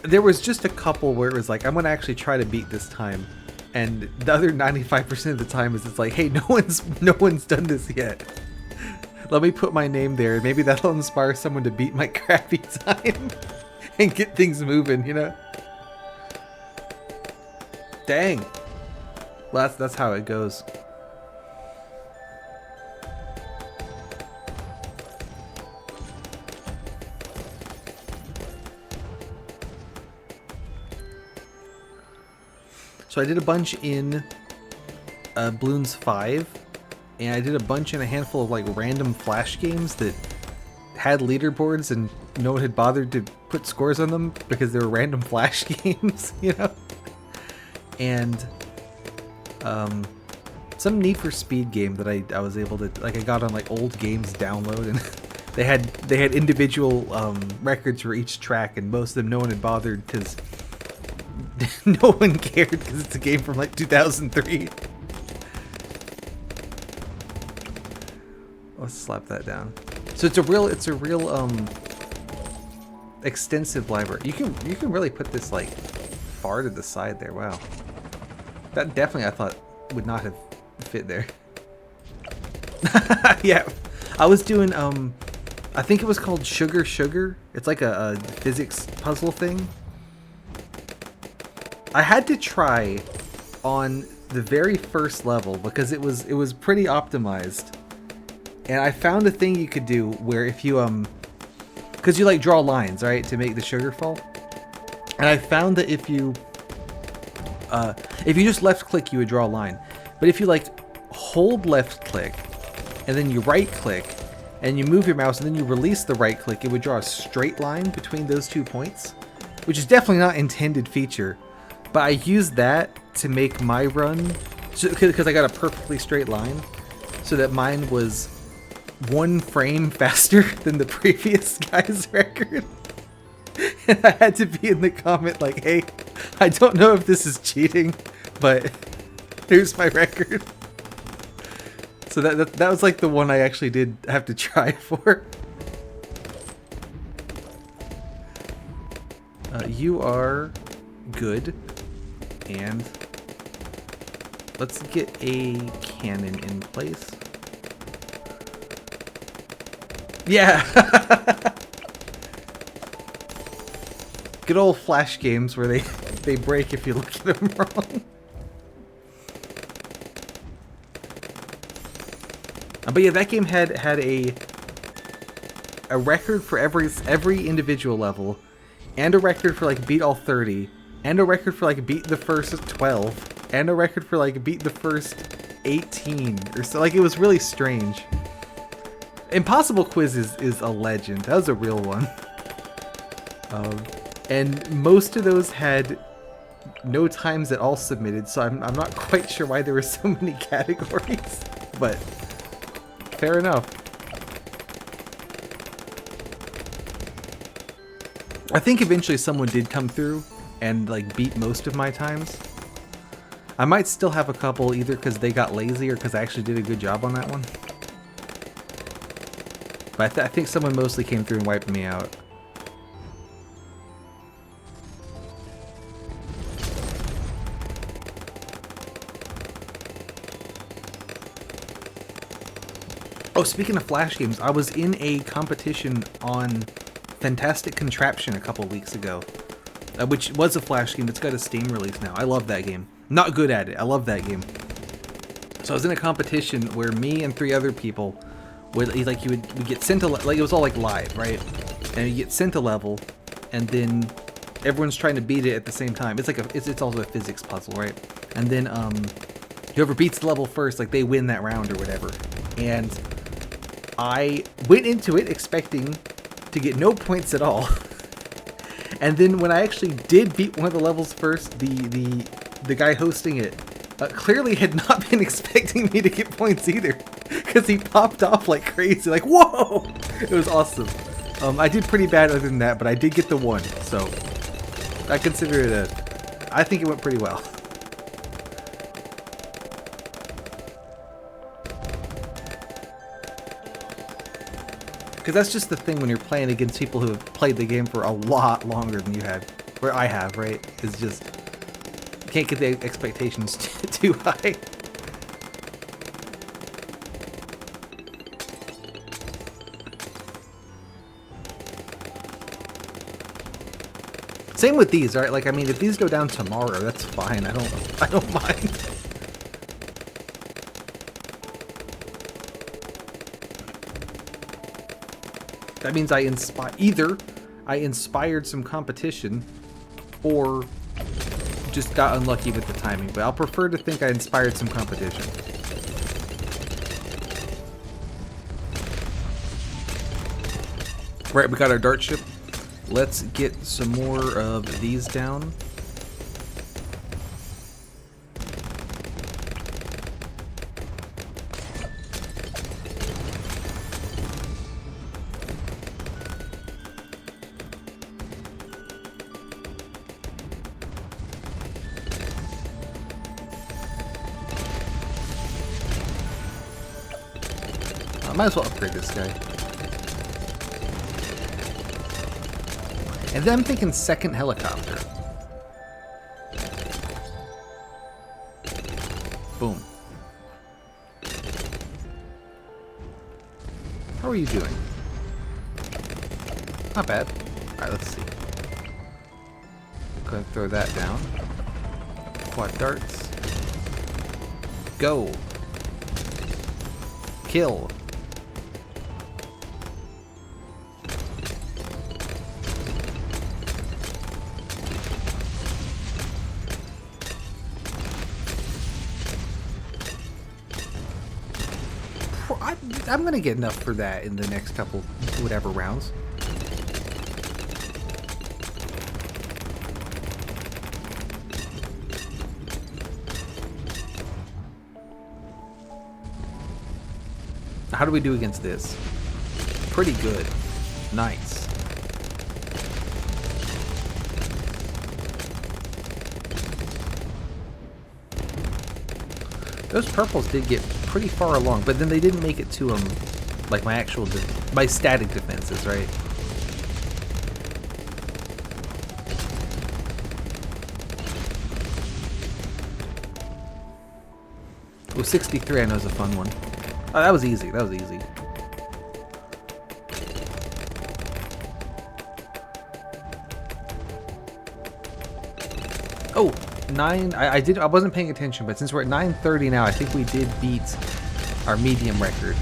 Speaker 1: there was just a couple where it was like, I'm going to actually try to beat this time. And the other 95% of the time is it's like, hey, no one's done this yet. Let me put my name there. Maybe that'll inspire someone to beat my crappy time and get things moving, you know? Dang. Well, that's how it goes. So I did a bunch in Bloons 5, and I did a bunch in a handful of like random flash games that had leaderboards and no one had bothered to put scores on them because they were random flash games, you know? And some Need for Speed game that I was able to, like, I got on like old games download, and they had individual records for each track, and most of them no one had bothered because no one cared because it's a game from like 2003. Let's slap that down. So it's a real extensive library. You can really put this like far to the side there. Wow. That definitely I thought would not have fit there. Yeah. I was doing I think it was called Sugar Sugar. It's like a physics puzzle thing. I had to try on the very first level because it was pretty optimized. And I found a thing you could do where if you because you like draw lines, right, to make the sugar fall. And I found that if you just left click, you would draw a line. But if you like hold left click and then you right click and you move your mouse and then you release the right click, it would draw a straight line between those 2 points, which is definitely not intended feature. But I used that to make my run, because I got a perfectly straight line, so that mine was 1 frame faster than the previous guy's record. And I had to be in the comment like, hey, I don't know if this is cheating, but here's my record. So that was like the one I actually did have to try for. You are good. And let's get a cannon in place. Yeah! Good old flash games where they break if you look at them wrong. But yeah, that game had a record for every individual level, and a record for like beat all 30. And a record for like beat the first 12, and a record for like beat the first 18 or so. Like, it was really strange. Impossible Quiz is a legend. That was a real one. And most of those had no times at all submitted, so I'm not quite sure why there were so many categories. But fair enough. I think eventually someone did come through and like beat most of my times. I might still have a couple either because they got lazy or because I actually did a good job on that one. But I think someone mostly came through and wiped me out. Oh, speaking of flash games, I was in a competition on Fantastic Contraption a couple weeks ago. Which was a flash game. It's got a Steam release now. I love that game. Not good at it. I love that game. So I was in a competition where me and 3 other people would like we get sent a like it was all like live, right? And you get sent a level, and then everyone's trying to beat it at the same time. It's like it's also a physics puzzle, right? And then whoever beats the level first, like they win that round or whatever. And I went into it expecting to get no points at all. And then when I actually did beat one of the levels first, the guy hosting it clearly had not been expecting me to get points either, because he popped off like crazy, like, whoa! It was awesome. I did pretty bad other than that, but I did get the 1, so I consider it I think it went pretty well. Because that's just the thing when you're playing against people who have played the game for a lot longer than you have, or I have, right? It's just, you can't get the expectations too high. Same with these, right? Like, I mean, if these go down tomorrow, that's fine. I don't mind. That means either I inspired some competition, or just got unlucky with the timing. But I'll prefer to think I inspired some competition. Right, we got our dart ship. Let's get some more of these down. I might as well upgrade this guy. And then I'm thinking second helicopter. Boom. How are you doing? Not bad. Alright, let's see. Go ahead and throw that down. Quad darts. Go. Kill. I'm gonna get enough for that in the next couple, whatever rounds. How do we do against this? Pretty good. Nice. Those purples did get pretty far along, but then they didn't make it to like my actual my static defenses, right? Oh, 63 I know is a fun one. Oh, that was easy. That was easy. Oh, 9. I wasn't paying attention, but since we're at 9:30 now, I think we did beat our medium record.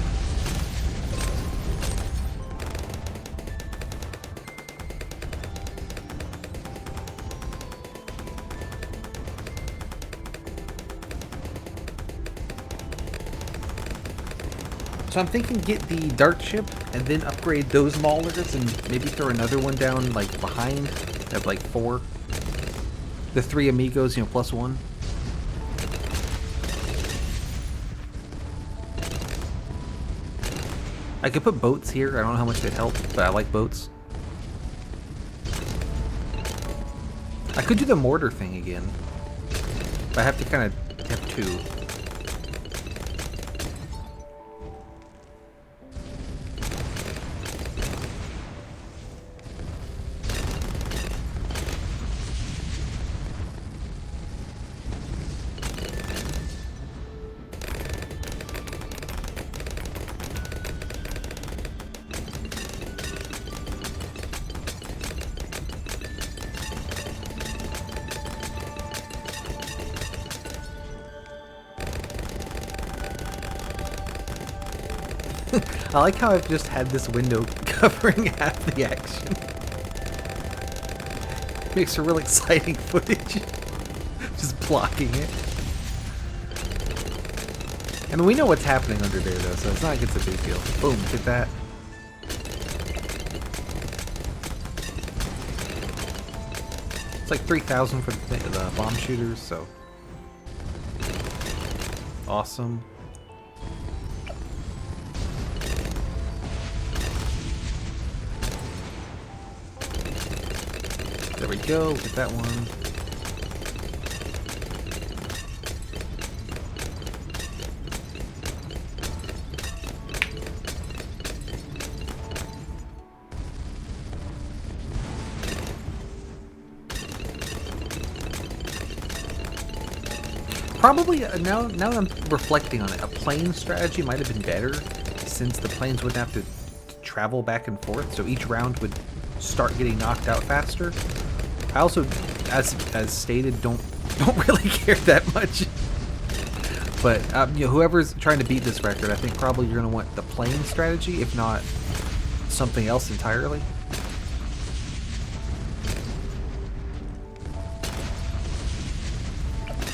Speaker 1: So I'm thinking get the dart ship and then upgrade those maulers and maybe throw another one down like behind at like 4. The 3 amigos, you know, +1. I could put boats here. I don't know how much they'd help, but I like boats. I could do the mortar thing again, but I have to kind of have 2. I like how I've just had this window covering half the action. Makes for real exciting footage. Just blocking it. I mean, we know what's happening under there, though, so it's not like it's a big deal. Boom, hit that. It's like 3,000 for the bomb shooters, so... Awesome. There we go, get that one. Probably, now that I'm reflecting on it, a plane strategy might have been better, since the planes wouldn't have to travel back and forth, so each round would start getting knocked out faster. I also, as stated, don't really care that much. But you know, whoever's trying to beat this record, I think probably you're going to want the plane strategy, if not something else entirely.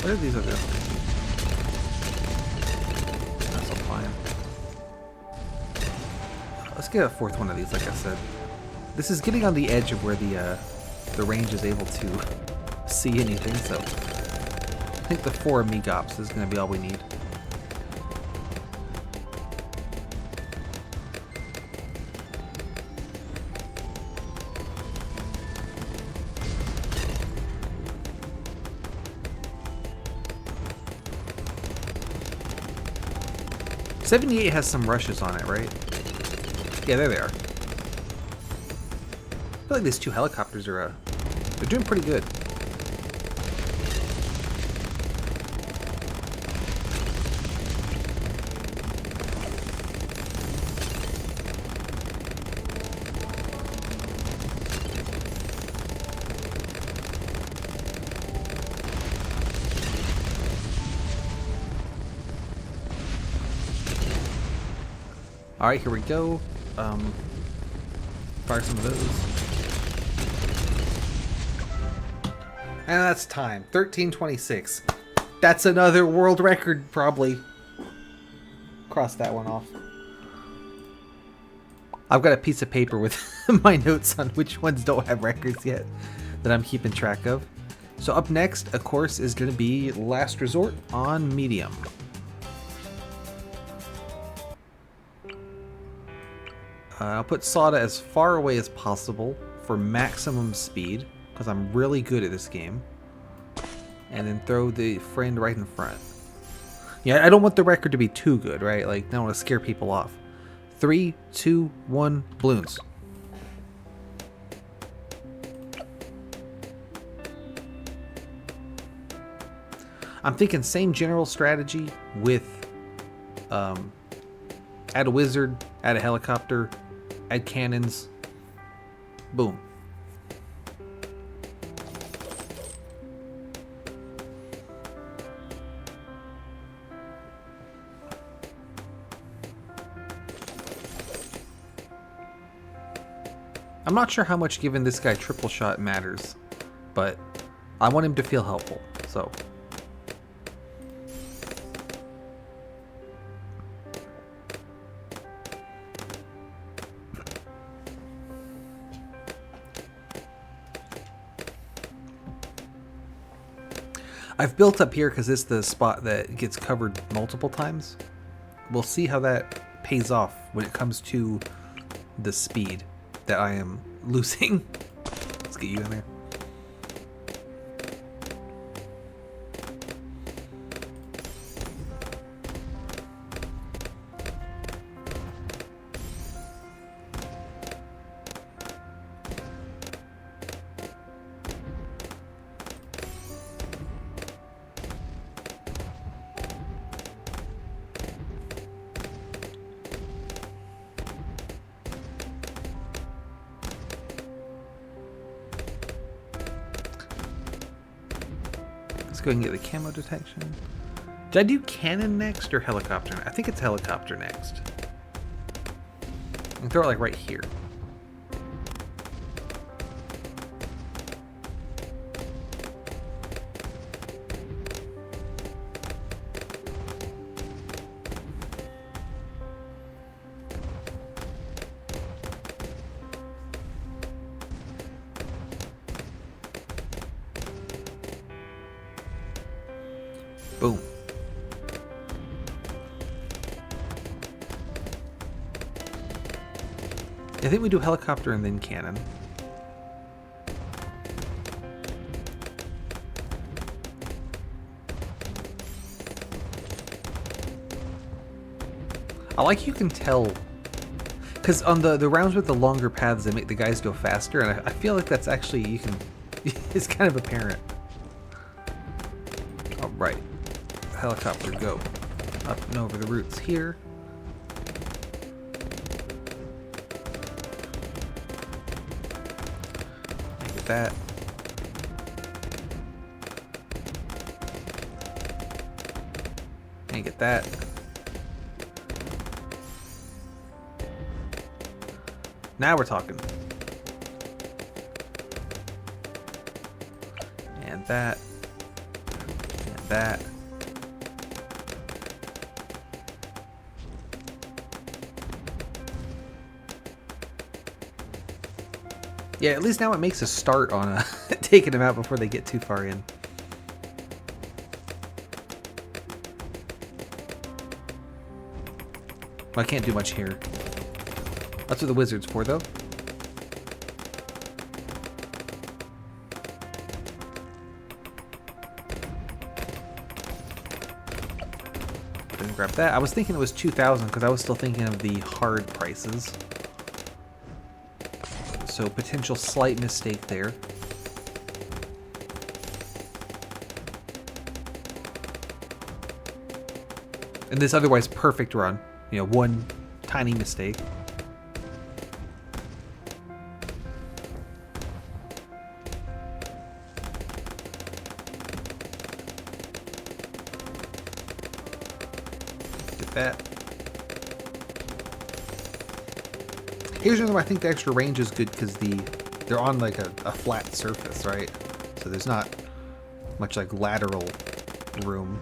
Speaker 1: What are these other? That's all fine. Let's get a fourth one of these, like I said. This is getting on the edge of where the range is able to see anything, so I think the 4 Amigops is going to be all we need. '78 has some rushes on it, right? Yeah, there they are. I feel like these 2 helicopters are, they're doing pretty good. Alright, here we go. Fire some of those. And that's time. 13:26. That's another world record, probably. Cross that one off. I've got a piece of paper with my notes on which ones don't have records yet that I'm keeping track of. So up next, of course, is going to be Last Resort on medium. I'll put Sada as far away as possible for maximum speed, because I'm really good at this game. And then throw the friend right in front. Yeah, I don't want the record to be too good, right? Like, I don't want to scare people off. 3, 2, 1, balloons. I'm thinking same general strategy with add a wizard, add a helicopter, add cannons. Boom. I'm not sure how much giving this guy triple shot matters, but I want him to feel helpful, so. I've built up here because it's the spot that gets covered multiple times. We'll see how that pays off when it comes to the speed that I am losing. Let's get you in there. Let's go ahead and get the camo detection. Did I do cannon next or helicopter? I think it's helicopter next. I can throw it like right here. Boom. I think we do helicopter and then cannon. I like you can tell, because on the rounds with the longer paths, they make the guys go faster, and I feel like that's actually, you can, it's kind of apparent. All right, helicopter go up and over the routes here. Get that. And get that. Now we're talking. And that. And that. Yeah, at least now it makes a start on taking them out before they get too far in. Well, I can't do much here. That's what the wizard's for, though. Didn't grab that. I was thinking it was 2,000 because I was still thinking of the hard prices. So potential slight mistake there. And this otherwise perfect run. You know, one tiny mistake. That. Here's the reason why I think the extra range is good, because they're on like a flat surface, right? So there's not much like lateral room.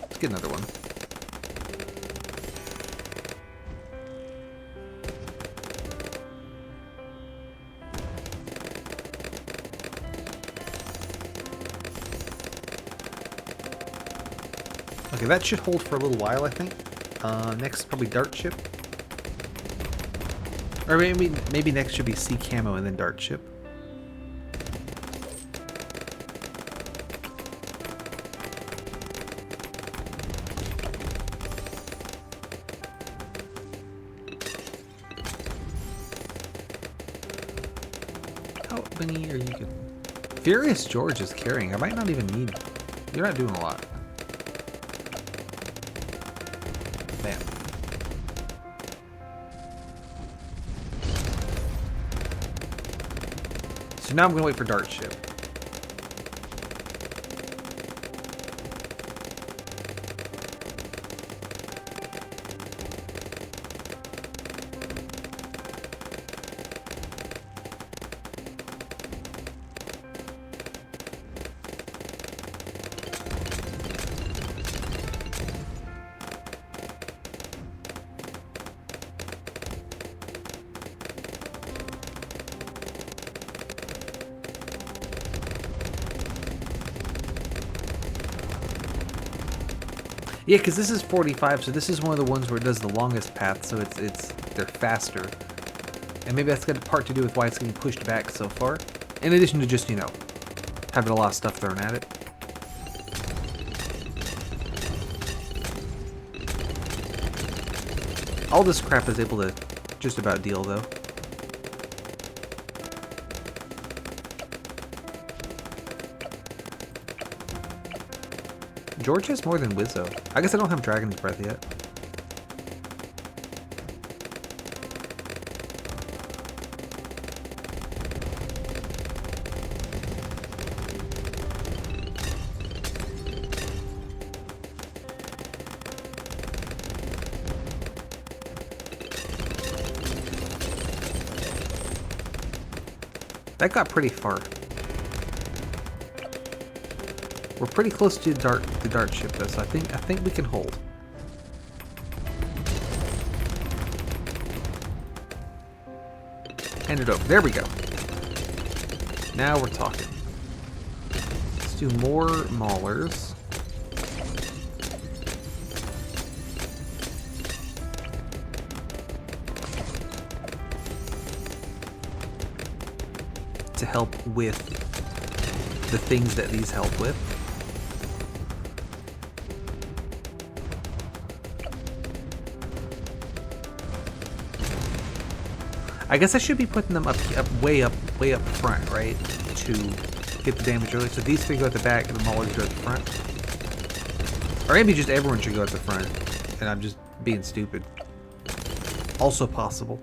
Speaker 1: Let's get another one. Okay, that should hold for a little while, I think. Next, probably dart ship. Or maybe next should be sea camo and then dart ship. How many are you getting? Furious George is carrying. I might not even need. You're not doing a lot. Bam. So now I'm gonna wait for dart ship. Yeah, because this is 45, so this is one of the ones where it does the longest path, so they're faster. And maybe that's got a part to do with why it's getting pushed back so far. In addition to just, you know, having a lot of stuff thrown at it. All this crap is able to just about deal, though. George has more than Wizzo. I guess I don't have Dragon's Breath yet. That got pretty far. We're pretty close to the dart ship though, so I think we can hold. Hand it over. There we go. Now we're talking. Let's do more maulers. To help with the things that these help with. I guess I should be putting them way up front, right? To get the damage early. So these three go at the back and the maulers go at the front. Or maybe just everyone should go at the front. And I'm just being stupid. Also possible.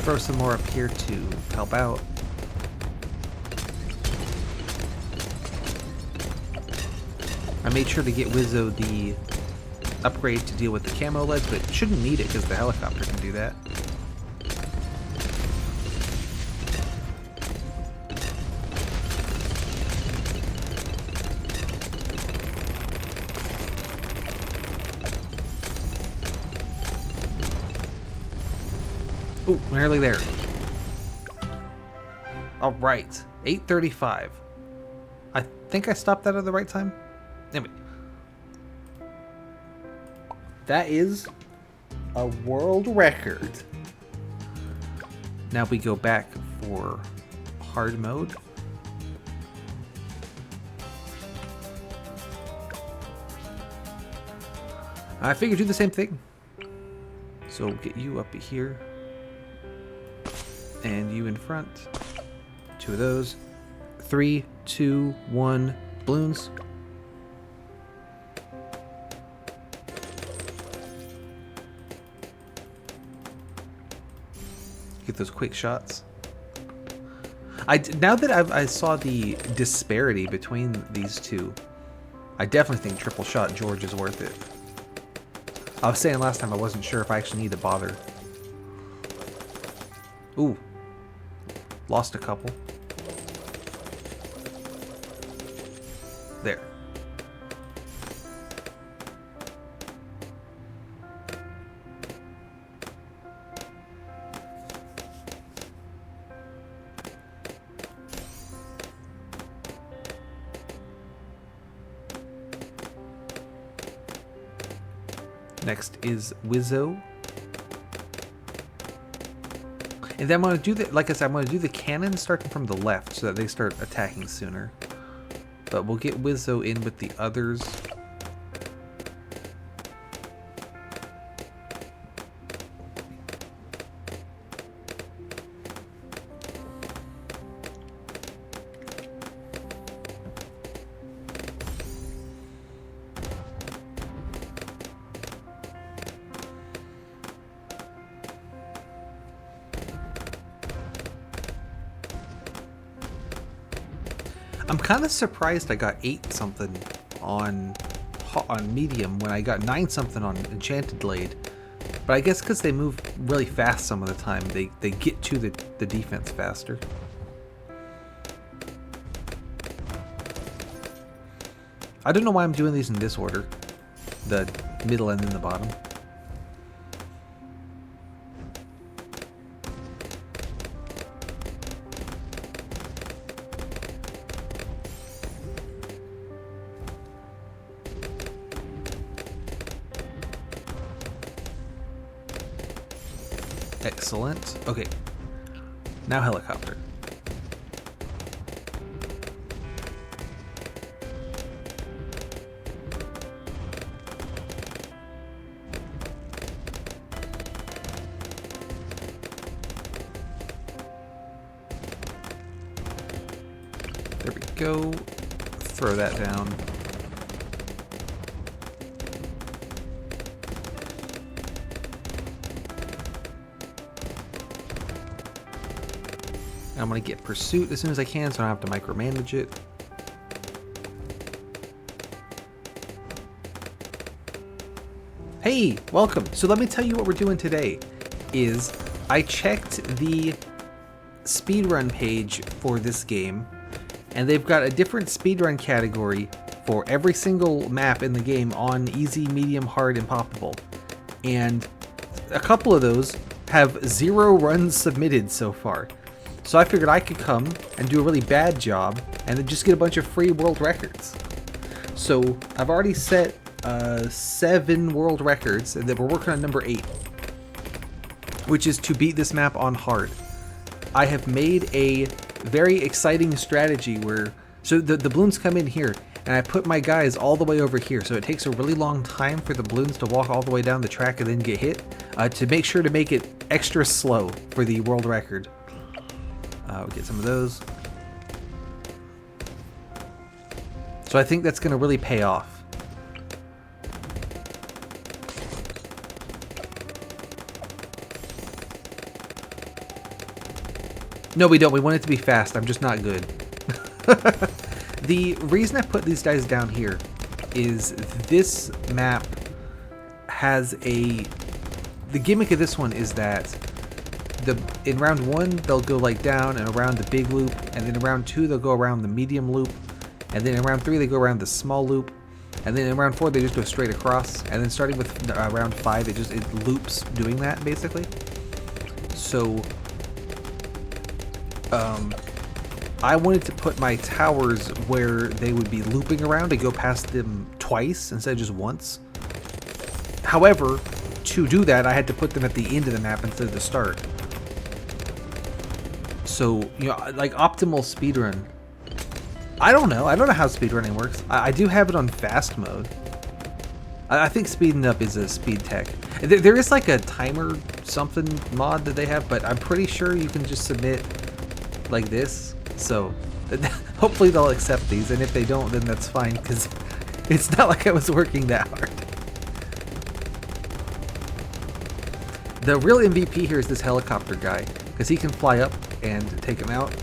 Speaker 1: Throw some more up here to help out. I made sure to get Wizzo the upgrade to deal with the camo leads, but shouldn't need it because the helicopter can do that. Ooh, nearly there. All right, 8:35. I think I stopped that at the right time. Anyway, that is a world record. Now we go back for hard mode. I figured do the same thing. So get you up here. And you in front. 2 of those. 3, 2, 1, balloons. Get those quick shots. Now that I saw the disparity between these two, I definitely think triple shot George is worth it. I was saying last time I wasn't sure if I actually need to bother. Ooh. Lost a couple. There. Next is Wizzo. And then I'm going to do the, like I said, I'm going to do the cannon starting from the left so that they start attacking sooner. But we'll get Wizzo in with the others. I'm kind of surprised I got 8 something on medium when I got 9 something on enchanted blade. But I guess because they move really fast some of the time, they get to the defense faster. I don't know why I'm doing these in this order. The middle and then the bottom. Excellent. Okay. Now helicopter. There we go. Throw that down. I'm going to get pursuit as soon as I can so I don't have to micromanage it. Hey, welcome. So let me tell you what we're doing today is I checked the speedrun page for this game, and they've got a different speedrun category for every single map in the game on easy, medium, hard, and poppable. And a couple of those have 0 runs submitted so far. So I figured I could come and do a really bad job and then just get a bunch of free world records. So I've already set 7 world records, and then we're working on number 8, which is to beat this map on hard. I have made a very exciting strategy where, so the balloons come in here, and I put my guys all the way over here, so it takes a really long time for the balloons to walk all the way down the track and then get hit, to make sure to make it extra slow for the world record. We'll get some of those. So I think that's going to really pay off. No, we don't. We want it to be fast. I'm just not good. The reason I put these guys down here is this map has a... The gimmick of this one is that in round 1, they'll go like down and around the big loop, and then in round 2, they'll go around the medium loop, and then in round 3, they go around the small loop, and then in round 4, they just go straight across, and then starting with round 5, it loops doing that, basically. So, I wanted to put my towers where they would be looping around and go past them twice instead of just once. However, to do that, I had to put them at the end of the map instead of the start. So, you know, like optimal speedrun. I don't know how speedrunning works. I do have it on fast mode. I think speeding up is a speed tech. There is like a timer something mod that they have, but I'm pretty sure you can just submit like this. So hopefully they'll accept these, and if they don't, then that's fine, because it's not like I was working that hard. The real MVP here is this helicopter guy, because he can fly up and take him out.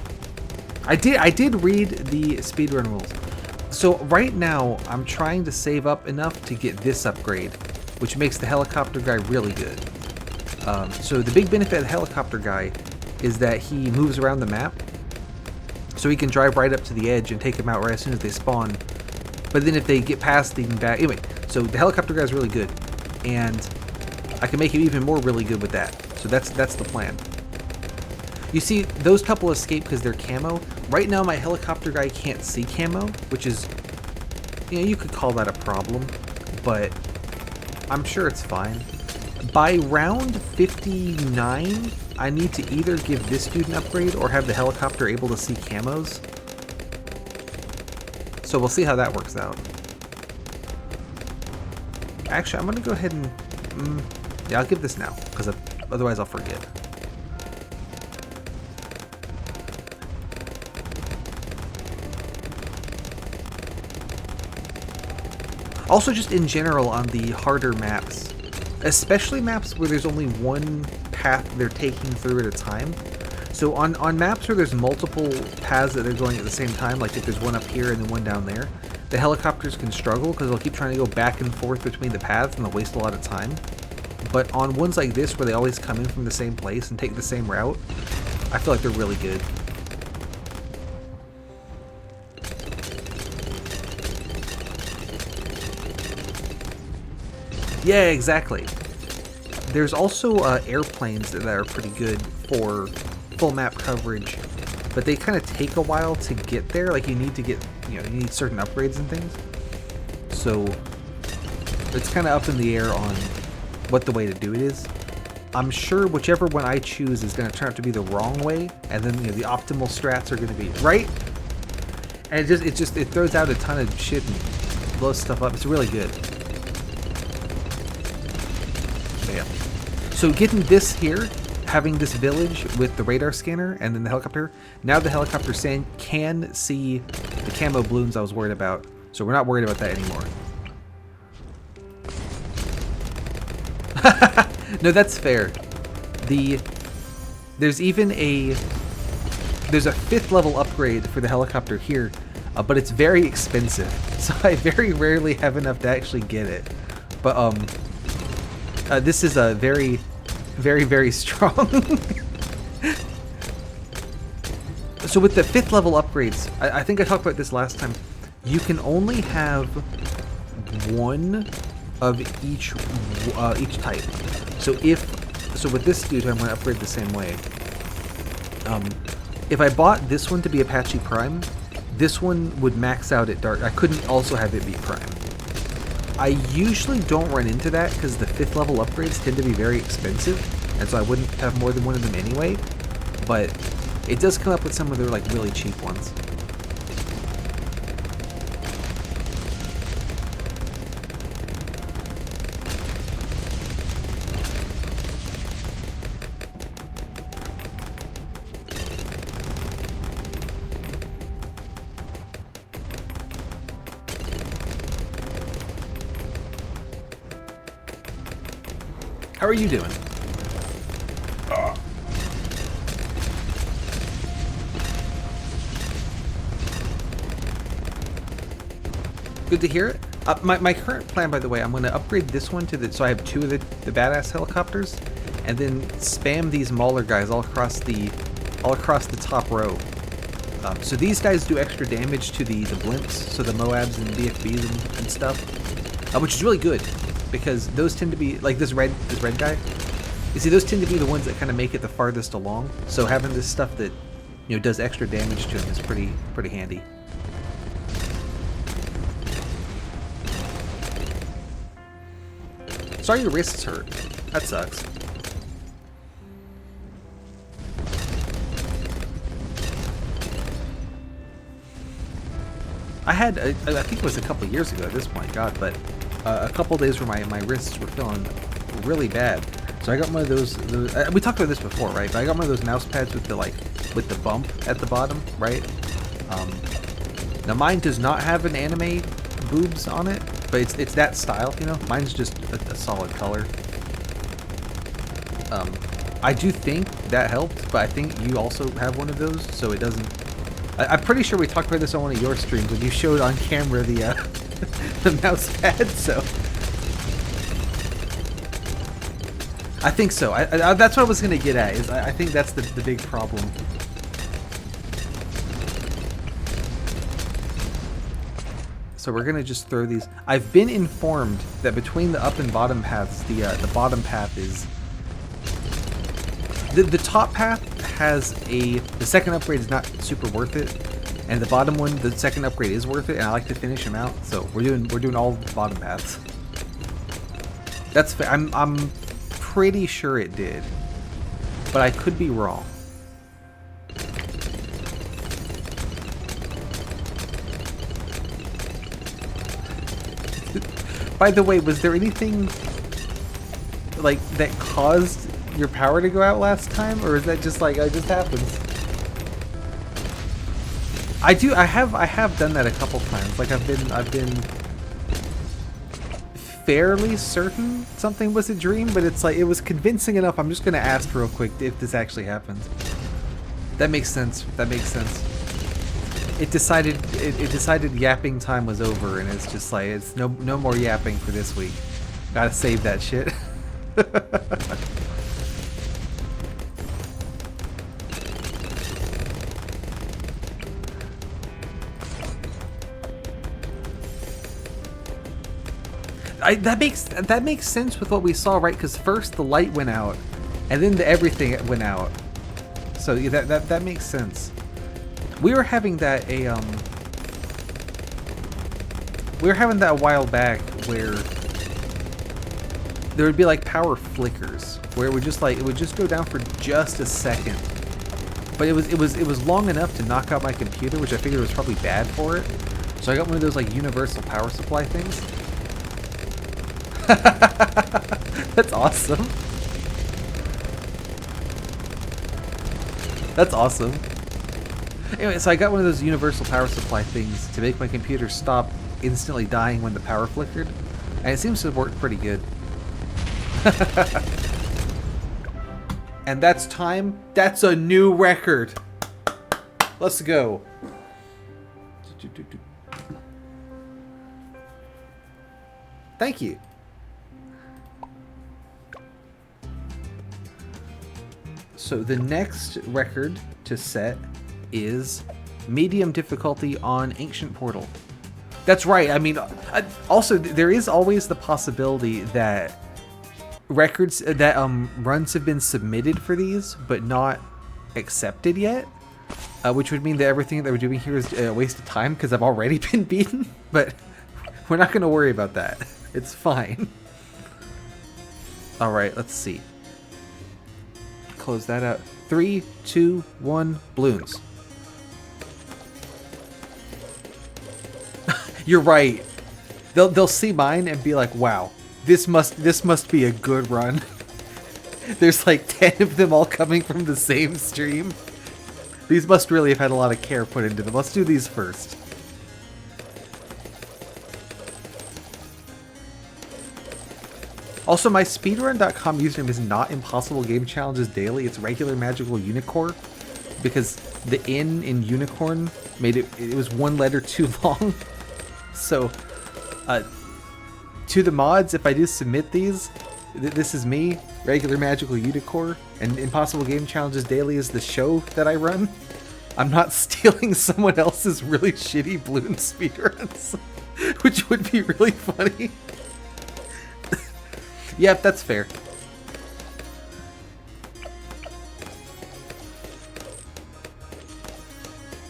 Speaker 1: I did read the speedrun rules. So right now, I'm trying to save up enough to get this upgrade, which makes the helicopter guy really good. So the big benefit of the helicopter guy is that he moves around the map, so he can drive right up to the edge and take them out right as soon as they spawn. But then if they get past even back... Anyway, so the helicopter guy is really good, and I can make him even more really good with that. So that's the plan. You see, those couple escape because they're camo. Right now, my helicopter guy can't see camo, which is, you know, you could call that a problem, but I'm sure it's fine. By round 59, I need to either give this dude an upgrade or have the helicopter able to see camos. So we'll see how that works out. Actually, I'm going to go ahead and... yeah, I'll give this now, because otherwise I'll forget. Also, just in general on the harder maps, especially maps where there's only one path they're taking through at a time. So on maps where there's multiple paths that they're going at the same time, like if there's one up here and then one down there, the helicopters can struggle because they'll keep trying to go back and forth between the paths and they'll waste a lot of time. But on ones like this where they always come in from the same place and take the same route, I feel like they're really good. Yeah, exactly. There's also airplanes that are pretty good for full map coverage, but they kind of take a while to get there. Like you need to get, you need certain upgrades and things. So it's kind of up in the air on what the way to do it is. I'm sure whichever one I choose is going to turn out to be the wrong way, and then the optimal strats are going to be right. And it throws out a ton of shit and blows stuff up. It's really good. Yeah. So getting this here, having this village with the radar scanner and then the helicopter, now the helicopter can see the camo balloons I was worried about. So we're not worried about that anymore. No, that's fair. There's even a 5th level upgrade for the helicopter here, but it's very expensive. So I very rarely have enough to actually get it. But this is a very, very, very strong. So with the 5th level upgrades, I think I talked about this last time. You can only have one of each type. So with this dude, I'm going to upgrade the same way. If I bought this one to be Apache Prime, this one would max out at Dark. I couldn't also have it be Prime. I usually don't run into that because the 5th level upgrades tend to be very expensive, and so I wouldn't have more than one of them anyway. But it does come up with some of their like really cheap ones. How are you doing? Good to hear it. My current plan, by the way, I'm going to upgrade this one to so I have 2 of the badass helicopters, and then spam these Mauler guys all across the top row. So these guys do extra damage to the blimps, so the Moabs and BFBs and stuff, which is really good because those tend to be like this red guy. You see, those tend to be the ones that kind of make it the farthest along. So having this stuff that does extra damage to them is pretty handy. Sorry your wrist's hurt. That sucks. I had, I think it was a couple years ago at this point, God, but a couple days where my wrists were feeling really bad. So I got one of those we talked about this before, right? But I got one of those mouse pads with the bump at the bottom, right? Now mine does not have an anime boobs on it, but it's that style, Mine's just a solid color. I do think that helped, but I think you also have one of those, so it doesn't. I'm pretty sure we talked about this on one of your streams when you showed on camera the the mouse pad. So I think so. That's what I was gonna get at. Is I think that's the big problem. So we're gonna just throw these. I've been informed that between the up and bottom paths, the bottom path is the top path has the second upgrade is not super worth it, and the bottom one, the second upgrade is worth it, and I like to finish them out. So we're doing all the bottom paths. That's fair. I'm pretty sure it did, but I could be wrong. By the way, was there anything like that caused your power to go out last time, or is that just like it just happens? I have done that a couple times. Like I've been fairly certain something was a dream, but it's like it was convincing enough. I'm just gonna ask real quick if this actually happens. That makes sense. That makes sense. It decided yapping time was over, and it's just like it's no more yapping for this week. Gotta save that shit. That makes sense with what we saw, right? Because first the light went out, and then everything went out. So yeah, that makes sense. We were having that a while back where there would be like power flickers where it would just go down for just a second, but it was long enough to knock out my computer, which I figured was probably bad for it. So I got one of those like universal power supply things. That's awesome. That's awesome. Anyway, so I got one of those universal power supply things to make my computer stop instantly dying when the power flickered, and it seems to work pretty good. And that's time. That's a new record. Let's go. Thank you. So the next record to set is medium difficulty on Ancient Portal. That's right. I mean, also there is always the possibility that records that runs have been submitted for these but not accepted yet, which would mean that everything that we're doing here is a waste of time because I've already been beaten. But we're not going to worry about that. It's fine. All right, let's see. Close that out. 3, 2, 1, balloons. You're right. They'll see mine and be like, "Wow, this must be a good run." There's like 10 of them all coming from the same stream. These must really have had a lot of care put into them. Let's do these first. Also, my speedrun.com username is not Impossible Game Challenges Daily. It's regular Magical Unicorn, because the N in Unicorn made it was one letter too long. So, to the mods, if I do submit these, this is me, regular Magical Unicorn, and Impossible Game Challenges Daily is the show that I run. I'm not stealing someone else's really shitty balloon speedruns, which would be really funny. Yep, that's fair.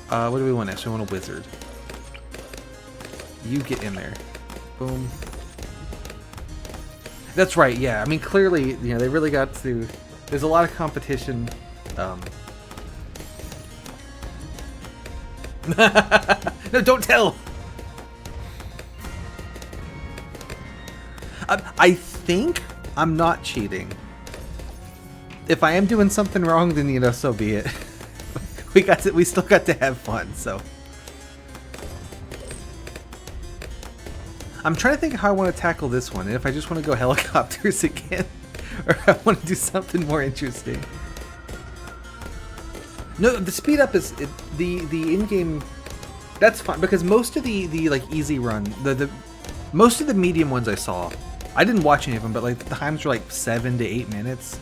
Speaker 1: What do we want next? We want a wizard. You get in there. Boom. That's right, yeah. I mean, clearly, you know, they really got to... There's a lot of competition. No, don't tell! I think I'm not cheating. If I am doing something wrong, then, you know, so be it. We still got to have fun, so... I'm trying to think of how I want to tackle this one, and if I just want to go helicopters again, or I want to do something more interesting. No, the speed up is the in-game. That's fine because most of the like easy run, the most of the medium ones I saw, I didn't watch any of them, but like the times were like 7 to 8 minutes,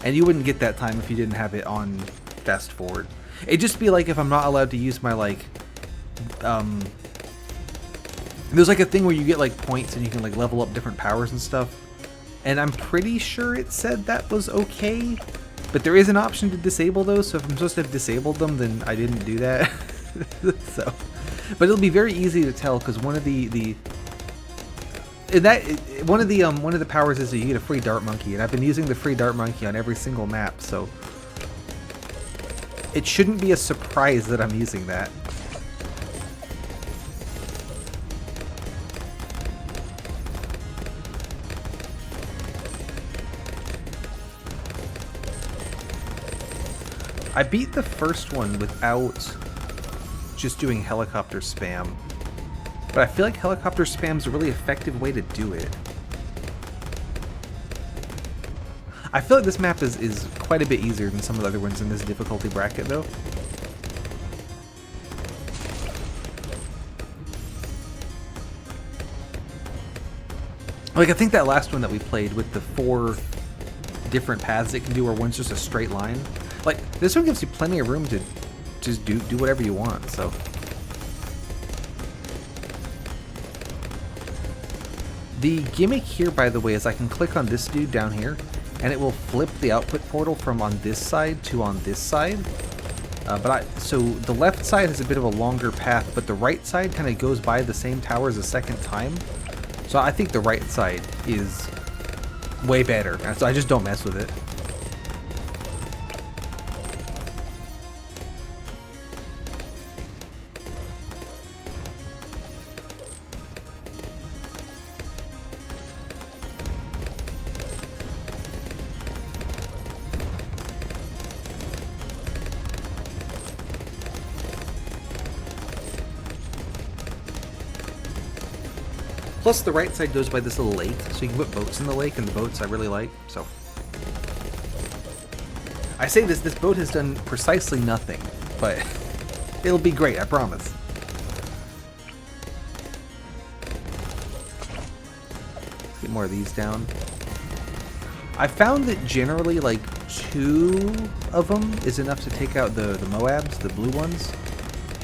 Speaker 1: and you wouldn't get that time if you didn't have it on fast forward. It'd just be like if I'm not allowed to use my like there's like a thing where you get like points and you can like level up different powers and stuff. And I'm pretty sure it said that was okay. But there is an option to disable those, so if I'm supposed to have disabled them, then I didn't do that. So, but it'll be very easy to tell because one of the powers is that you get a free dart monkey, and I've been using the free dart monkey on every single map, so it shouldn't be a surprise that I'm using that. I beat the first one without just doing helicopter spam, but I feel like helicopter spam is a really effective way to do it. I feel like this map is quite a bit easier than some of the other ones in this difficulty bracket, though. Like, I think that last one that we played with the 4 different paths it can do, where one's just a straight line. Like, this one gives you plenty of room to just do whatever you want, so. The gimmick here, by the way, is I can click on this dude down here, and it will flip the output portal from on this side to on this side. So the left side has a bit of a longer path, but the right side kind of goes by the same towers a second time. So I think the right side is way better, so I just don't mess with it. Plus, the right side goes by this little lake, so you can put boats in the lake, and the boats I really like, so. I say this boat has done precisely nothing, but it'll be great, I promise. Let's get more of these down. I found that generally, like, 2 of them is enough to take out the Moabs, the blue ones.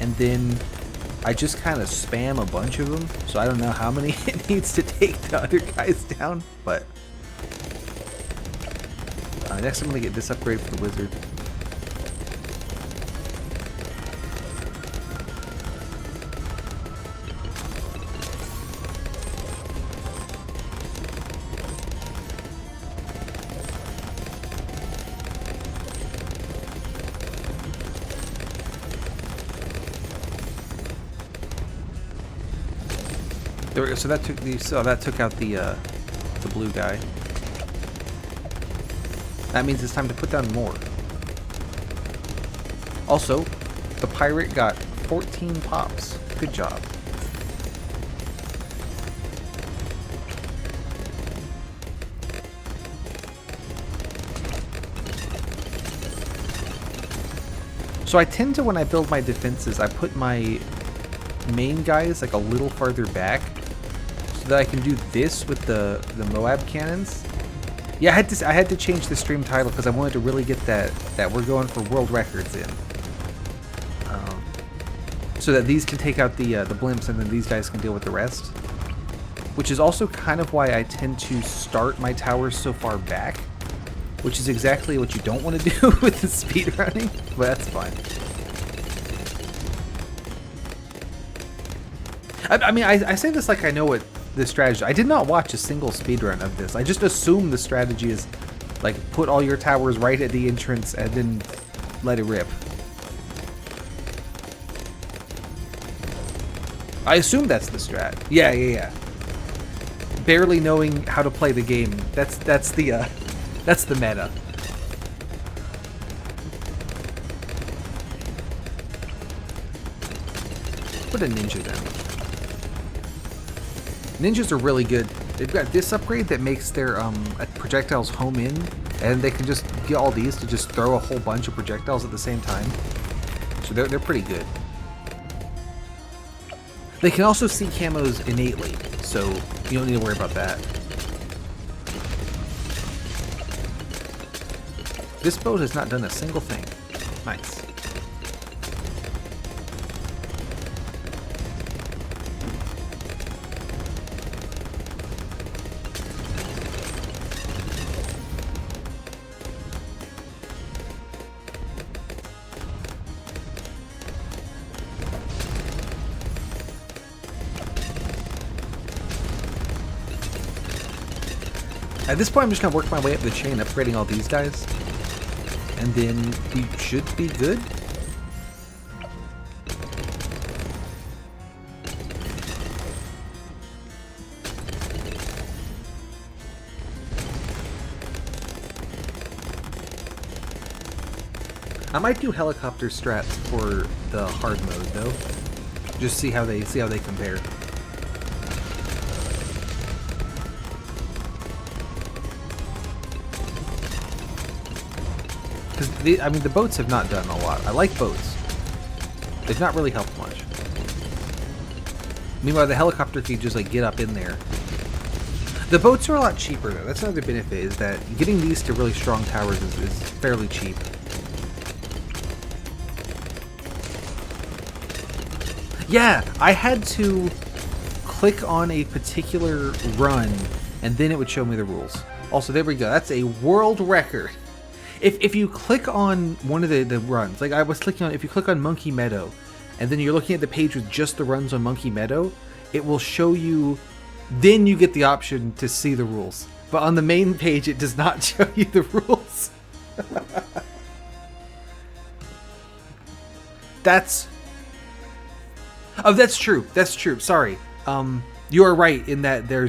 Speaker 1: And then I just kind of spam a bunch of them. So I don't know how many it needs to take the other guys down. But next I'm going to get this upgrade for the wizard. So that took that took out the blue guy. That means it's time to put down more. Also, the pirate got 14 pops. Good job. So I tend to, when I build my defenses, I put my main guys like a little farther back, so that I can do this with the Moab cannons. Yeah, I had to change the stream title because I wanted to really get that we're going for world records in, so that these can take out the blimps and then these guys can deal with the rest. Which is also kind of why I tend to start my towers so far back, which is exactly what you don't want to do with the speedrunning, but that's fine. I mean, I say this like I know what the strategy. I did not watch a single speedrun of this. I just assume the strategy is like put all your towers right at the entrance and then let it rip. I assume that's the strat. Yeah. Barely knowing how to play the game. That's the meta. Put a ninja down. Ninjas are really good. They've got this upgrade that makes their projectiles home in, and they can just get all these to just throw a whole bunch of projectiles at the same time. So they're pretty good. They can also see camos innately, so you don't need to worry about that. This boat has not done a single thing. Nice. At this point, I'm just going to work my way up the chain, upgrading all these guys. And then we should be good. I might do helicopter strats for the hard mode, though. Just see how they compare. Because I mean, the boats have not done a lot. I like boats. They've not really helped much. Meanwhile, the helicopter can just like get up in there. The boats are a lot cheaper though. That's another benefit, is that getting these to really strong towers is fairly cheap. Yeah, I had to click on a particular run, and then it would show me the rules. Also, there we go. That's a world record. If you click on one of the runs, like I was clicking on, if you click on Monkey Meadow, and then you're looking at the page with just the runs on Monkey Meadow, it will show you, then you get the option to see the rules. But on the main page, it does not show you the rules. That's true. That's true. Sorry. You are right in that there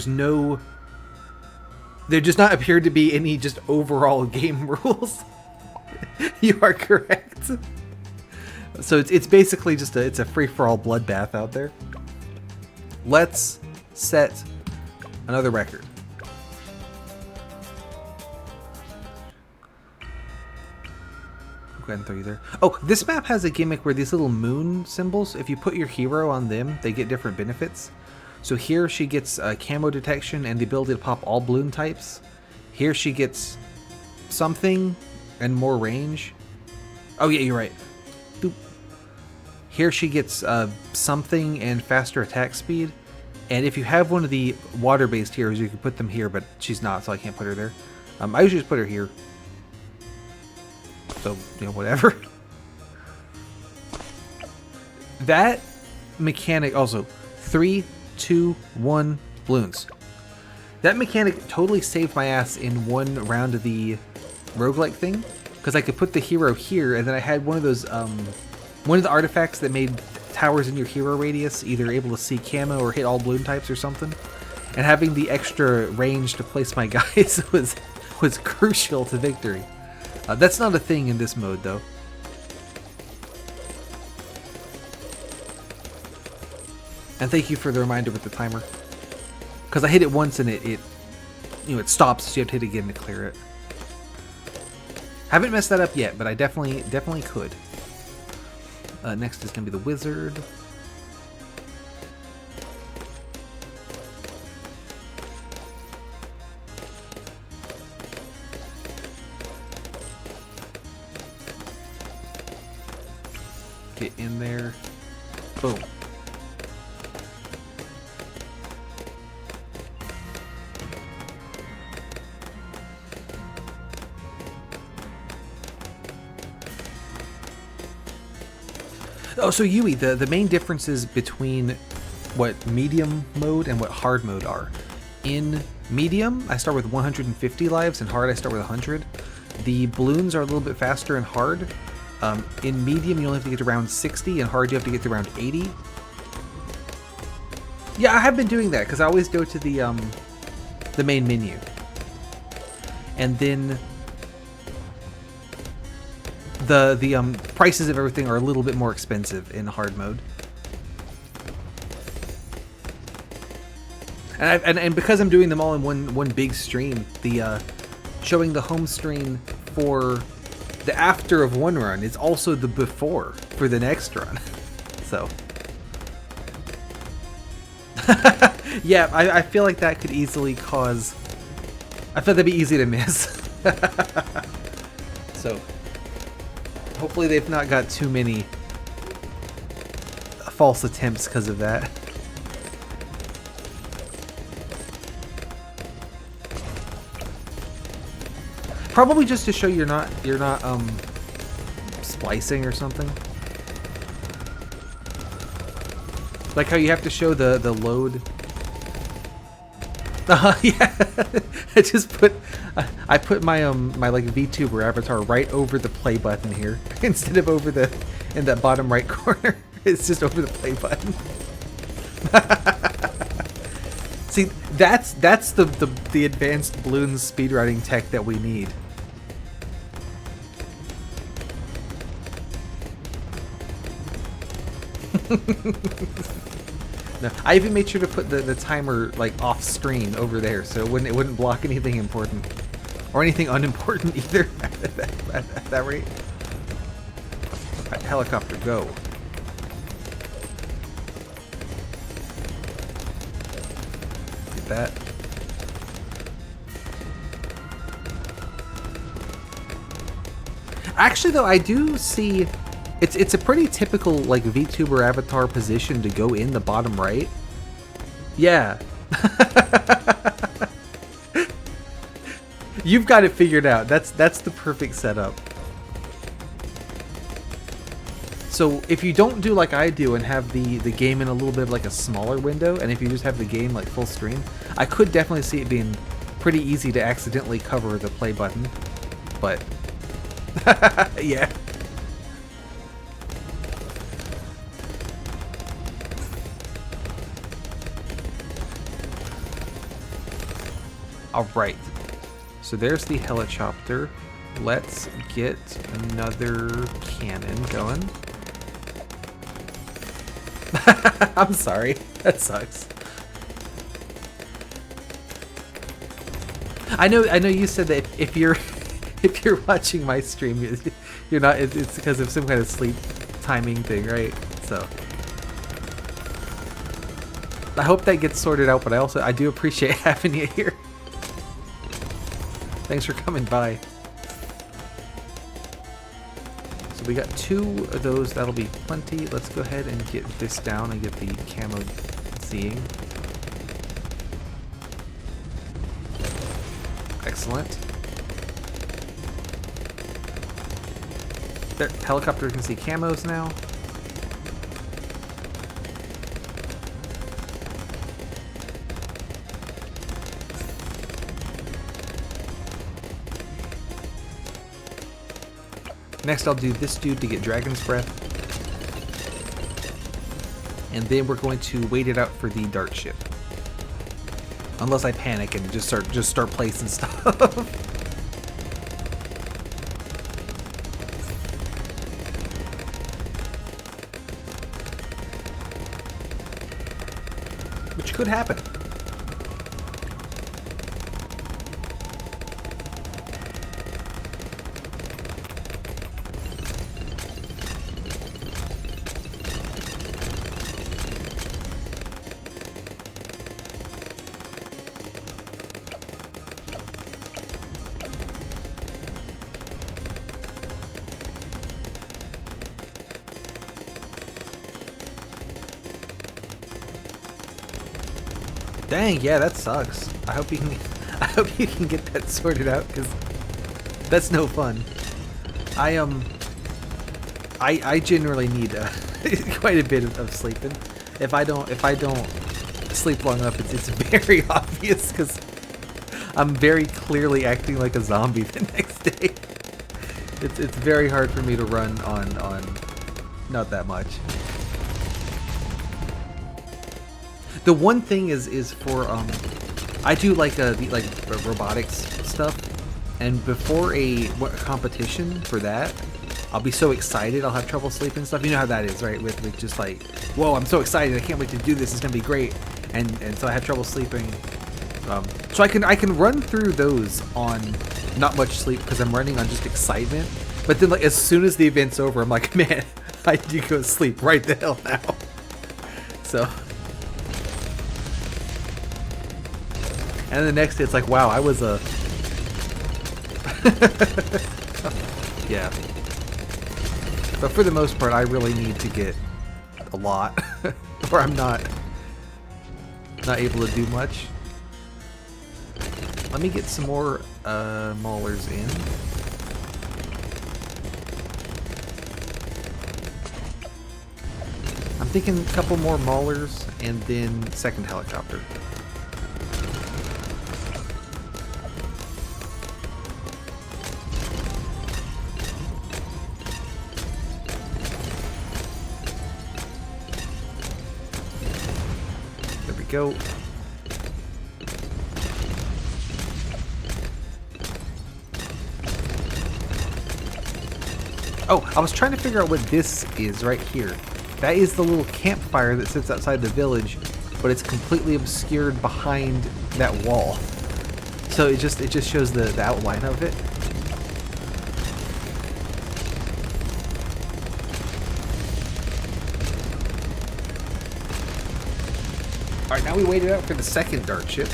Speaker 1: does not appear to be any just overall game rules. You are correct. So it's basically just it's a free-for-all bloodbath out there. Let's set another record. Go ahead and throw you there. Oh, this map has a gimmick where these little moon symbols, if you put your hero on them, they get different benefits. So here she gets camo detection and the ability to pop all balloon types. Here she gets something, and more range. Oh yeah, you're right. Boop. Here she gets something and faster attack speed. And if you have one of the water-based heroes, you can put them here, but she's not, so I can't put her there. I usually just put her here. So, you know, whatever. That mechanic, also, 3, 2, 1 balloons. That mechanic totally saved my ass in one round of the roguelike thing. Because I could put the hero here, and then I had one of those, one of the artifacts that made towers in your hero radius either able to see camo or hit all balloon types or something. And having the extra range to place my guys was crucial to victory. That's not a thing in this mode, though. And thank you for the reminder with the timer. Because I hit it once and it stops, so you have to hit it again to clear it. Haven't messed that up yet, but I definitely could. Next is going to be the wizard. Get in there. Boom. Oh, so Yui, the main differences between what medium mode and what hard mode are. In medium, I start with 150 lives, and hard I start with 100. The balloons are a little bit faster in hard. In medium, you only have to get to around 60, and hard you have to get to around 80. Yeah, I have been doing that, because I always go to the main menu. And then the prices of everything are a little bit more expensive in hard mode. And because I'm doing them all in one big stream, the showing the home screen for the after of one run is also the before for the next run. So yeah, I feel like that could easily cause, I feel that'd be easy to miss. So hopefully they've not got too many false attempts because of that. Probably just to show you're not splicing or something. Like how you have to show the load. Yeah, I put my my like VTuber avatar right over the play button here instead of over in that bottom right corner. It's just over the play button. See, that's the advanced balloons speedrunning tech that we need. No, I even made sure to put the timer like off screen over there, so it wouldn't block anything important or anything unimportant either. at that rate. Right, helicopter, go. Get that. Actually, though, I do see. It's a pretty typical like VTuber avatar position to go in the bottom right. Yeah. You've got it figured out. That's the perfect setup. So if you don't do like I do and have the game in a little bit of like a smaller window, and if you just have the game like full screen, I could definitely see it being pretty easy to accidentally cover the play button. But yeah. Alright, so there's the helichopter. Let's get another cannon going. I'm sorry, that sucks. I know you said that if you're watching my stream, you're not. It's because of some kind of sleep timing thing, right? So I hope that gets sorted out. But I do appreciate having you here. Thanks for coming by. we got 2 of those. That'll be plenty. Let's go ahead and get this down and get the camo seeing. Excellent. There, helicopter can see camos now. Next, I'll do this dude to get Dragon's Breath. And then we're going to wait it out for the dart ship. Unless I panic and just start placing stuff. Which could happen. Dang, yeah, that sucks. I hope you can get that sorted out, because that's no fun. I generally need quite a bit of sleeping. If I don't sleep long enough, it's very obvious, because I'm very clearly acting like a zombie the next day. It's very hard for me to run on not that much. The one thing is for I do like robotics stuff, and before a competition for that, I'll be so excited I'll have trouble sleeping and stuff. You know how that is, right? With just like, whoa, I'm so excited, I can't wait to do this, it's gonna be great, and so I have trouble sleeping. So I can run through those on not much sleep because I'm running on just excitement. But then like as soon as the event's over, I'm like, man, I need to go sleep right the hell now. So. And the next day it's like, wow, I was a... Yeah. But for the most part, I really need to get a lot, or I'm not able to do much. Let me get some more maulers in. I'm thinking a couple more maulers and then second helicopter. Go. Oh, I was trying to figure out what this is right here. That is the little campfire that sits outside the village, but it's completely obscured behind that wall. So it just shows the outline of it. Alright, now we waited out for the second dart ship.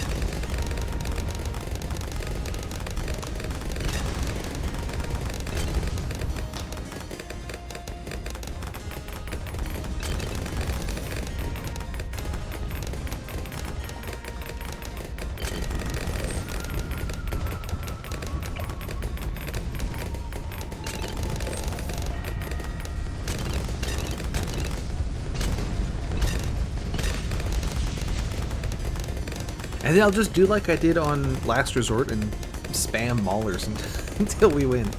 Speaker 1: And then I'll just do like I did on Last Resort and spam maulers until we win.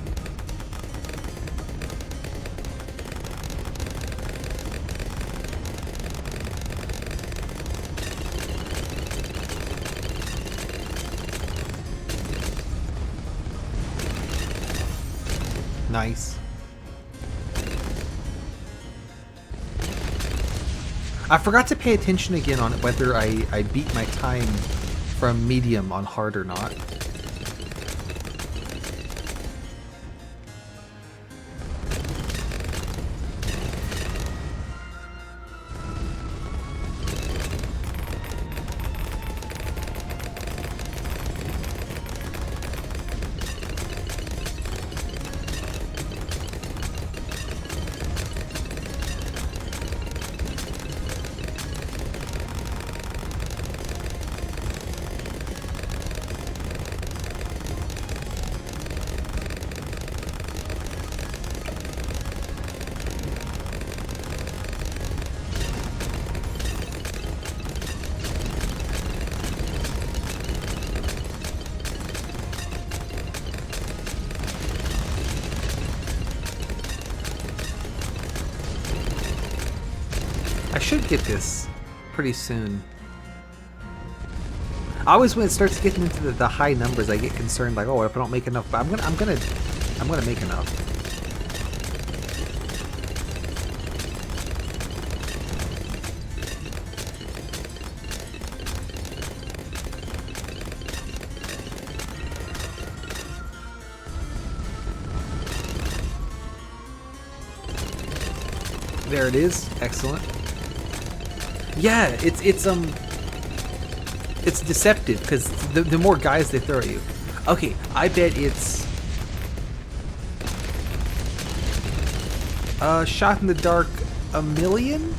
Speaker 1: Nice. I forgot to pay attention again on whether I beat my time from medium on hard or not. I should get this pretty soon. I always, when it starts getting into the high numbers, I get concerned, like, oh, if I don't make enough, but I'm gonna make enough. There it is. Excellent. Yeah, it's deceptive because the more guys they throw at you. Okay, I bet it's shot in the dark 1 million?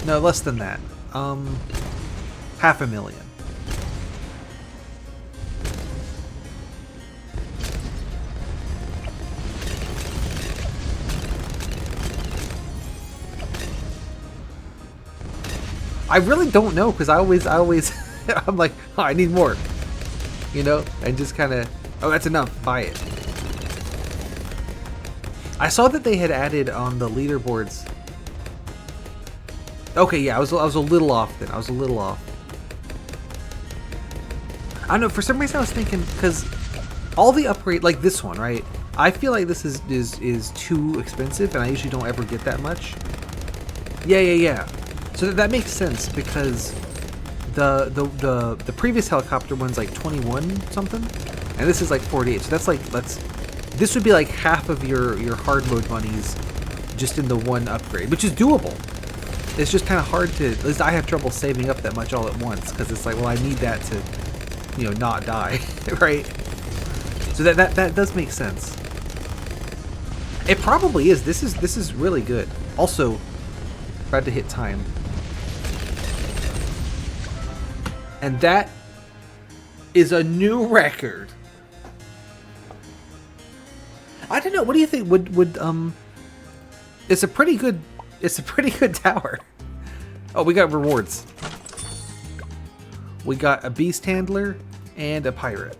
Speaker 1: No, less than that. 500,000. I really don't know because I always I'm like, oh, I need more, you know, and just kind of, oh, that's enough, buy it. I saw that they had added on the leaderboards. Okay, yeah, I was a little off then. I was a little off. I don't know, for some reason I was thinking, because all the upgrade, like this one, right? I feel like this is too expensive, and I usually don't ever get that much. Yeah. So that makes sense because the previous helicopter one's like 21 something, and this is like 48. So that's like this would be like half of your hard mode monies just in the one upgrade, which is doable. It's just kind of hard to, at least I have trouble saving up that much all at once because it's like, well, I need that to, you know, not die, right? So that does make sense. It probably is. This is really good. Also, about to hit time. And that is a new record. I don't know. What do you think? Would it's a pretty good tower. Oh, we got rewards. We got a beast handler and a pirate.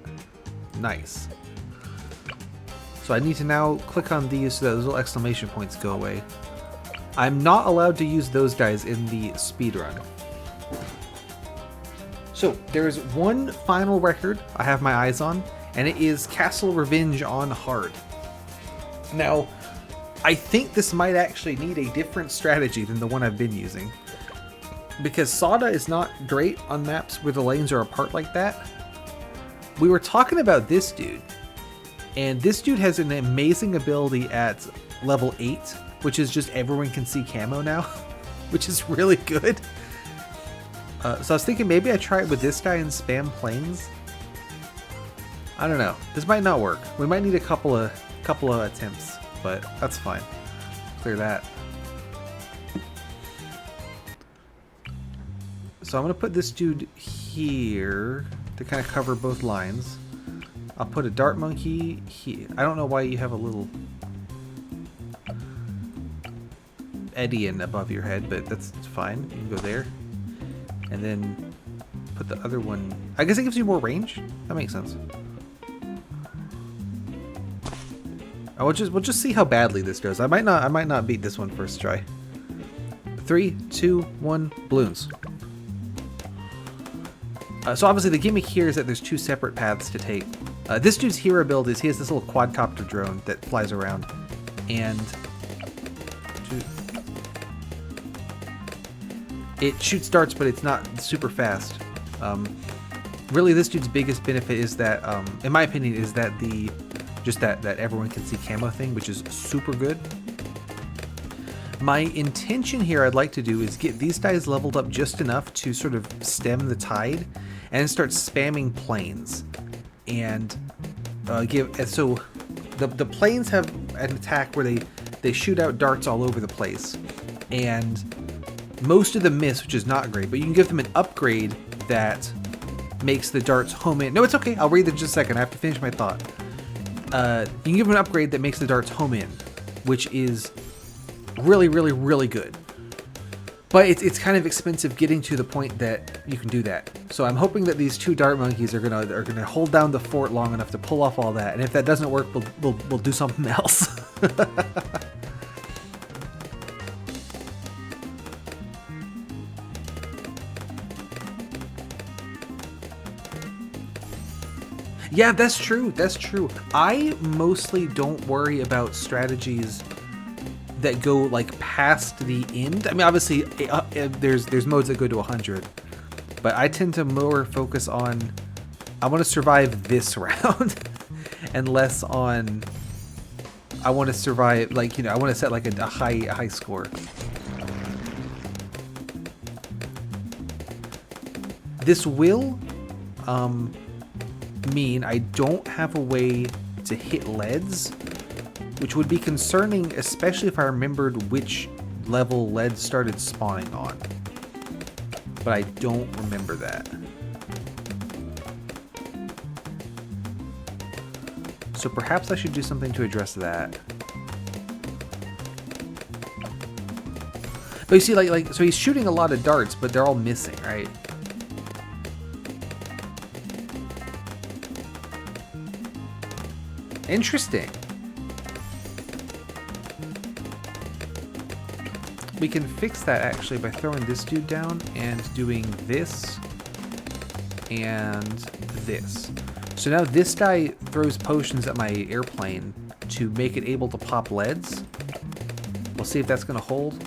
Speaker 1: Nice. So I need to now click on these so that those little exclamation points go away. I'm not allowed to use those guys in the speedrun. So there is one final record I have my eyes on, and it is Castle Revenge on hard. Now, I think this might actually need a different strategy than the one I've been using, because Sada is not great on maps where the lanes are apart like that. We were talking about this dude, and this dude has an amazing ability at level 8, which is just everyone can see camo now, which is really good. So I was thinking maybe I try it with this guy and spam planes. I don't know. This might not work. We might need a couple of attempts, but that's fine. Clear that. So I'm gonna put this dude here to kind of cover both lines. I'll put a dart monkey here. I don't know why you have a little Edian above your head, but that's fine. You can go there. And then put the other one. I guess it gives you more range. That makes sense. We'll just see how badly this goes. I might not beat this one first try. 3, 2, 1, balloons. So obviously the gimmick here is that there's 2 separate paths to take. This dude's hero build is he has this little quadcopter drone that flies around, and it shoots darts, but it's not super fast. Really, this dude's biggest benefit is that, in my opinion, is that that everyone can see camo thing, which is super good. My intention here I'd like to do is get these guys leveled up just enough to sort of stem the tide and start spamming planes. And so the planes have an attack where they shoot out darts all over the place. And most of them miss, which is not great, but you can give them an upgrade that makes the darts home in. No, it's okay. I'll read it in just a second. I have to finish my thought. You can give them an upgrade that makes the darts home in, which is really, really, really good. But it's kind of expensive getting to the point that you can do that. So I'm hoping that these 2 dart monkeys are gonna hold down the fort long enough to pull off all that. And if that doesn't work, we'll do something else. Yeah, that's true. That's true. I mostly don't worry about strategies that go like past the end. I mean, obviously, there's modes that go to 100, but I tend to more focus on I want to survive this round, and less on I want to survive, like, you know, I want to set like a high score. This will mean I don't have a way to hit leads, which would be concerning, especially if I remembered which level leads started spawning on. But I don't remember that. So perhaps I should do something to address that. But you see, so he's shooting a lot of darts, but they're all missing, right? Interesting. We can fix that actually by throwing this dude down and doing this and this. So now this guy throws potions at my airplane to make it able to pop leads. We'll see if that's going to hold.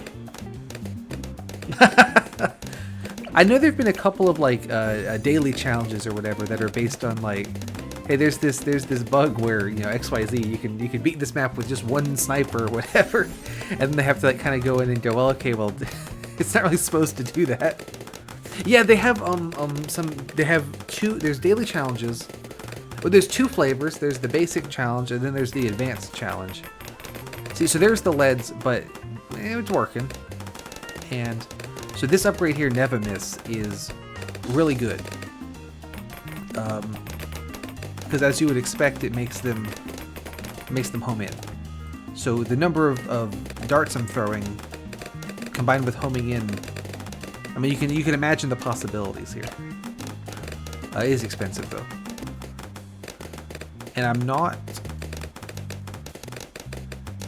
Speaker 1: I know there've been a couple of like daily challenges or whatever that are based on like, hey, there's this bug where, you know, XYZ, you can beat this map with just one sniper or whatever, and then they have to like kind of go in and go, well, okay, well, it's not really supposed to do that. Yeah, they have there's daily challenges. Well, there's two flavors. There's the basic challenge, and then there's the advanced challenge. See, so there's the leads, but it's working. And so this upgrade here, Never Miss, is really good. Because as you would expect, it makes them home in. So the number of darts I'm throwing, combined with homing in, I mean, you can imagine the possibilities here. It is expensive though. And I'm not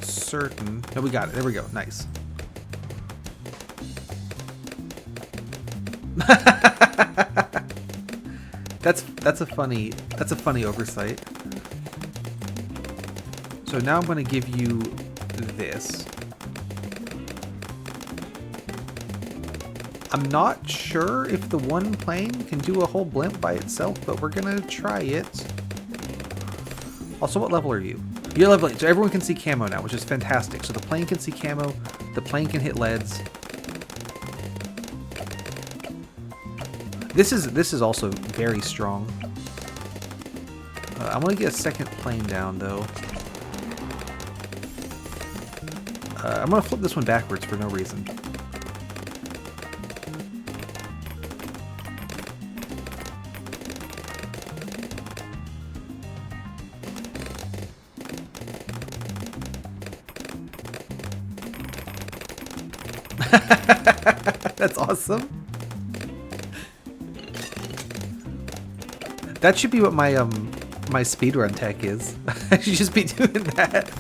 Speaker 1: certain. No, we got it. There we go. Nice. That's a funny oversight. So now I'm going to give you this. I'm not sure if the one plane can do a whole blimp by itself, but we're going to try it. Also, what level are you? You're level 8, so everyone can see camo now, which is fantastic. So the plane can see camo, the plane can hit leads. This is also very strong. I want to get a second plane down, though. I'm going to flip this one backwards for no reason. That's awesome. That should be what my my speedrun tech is. I should just be doing that.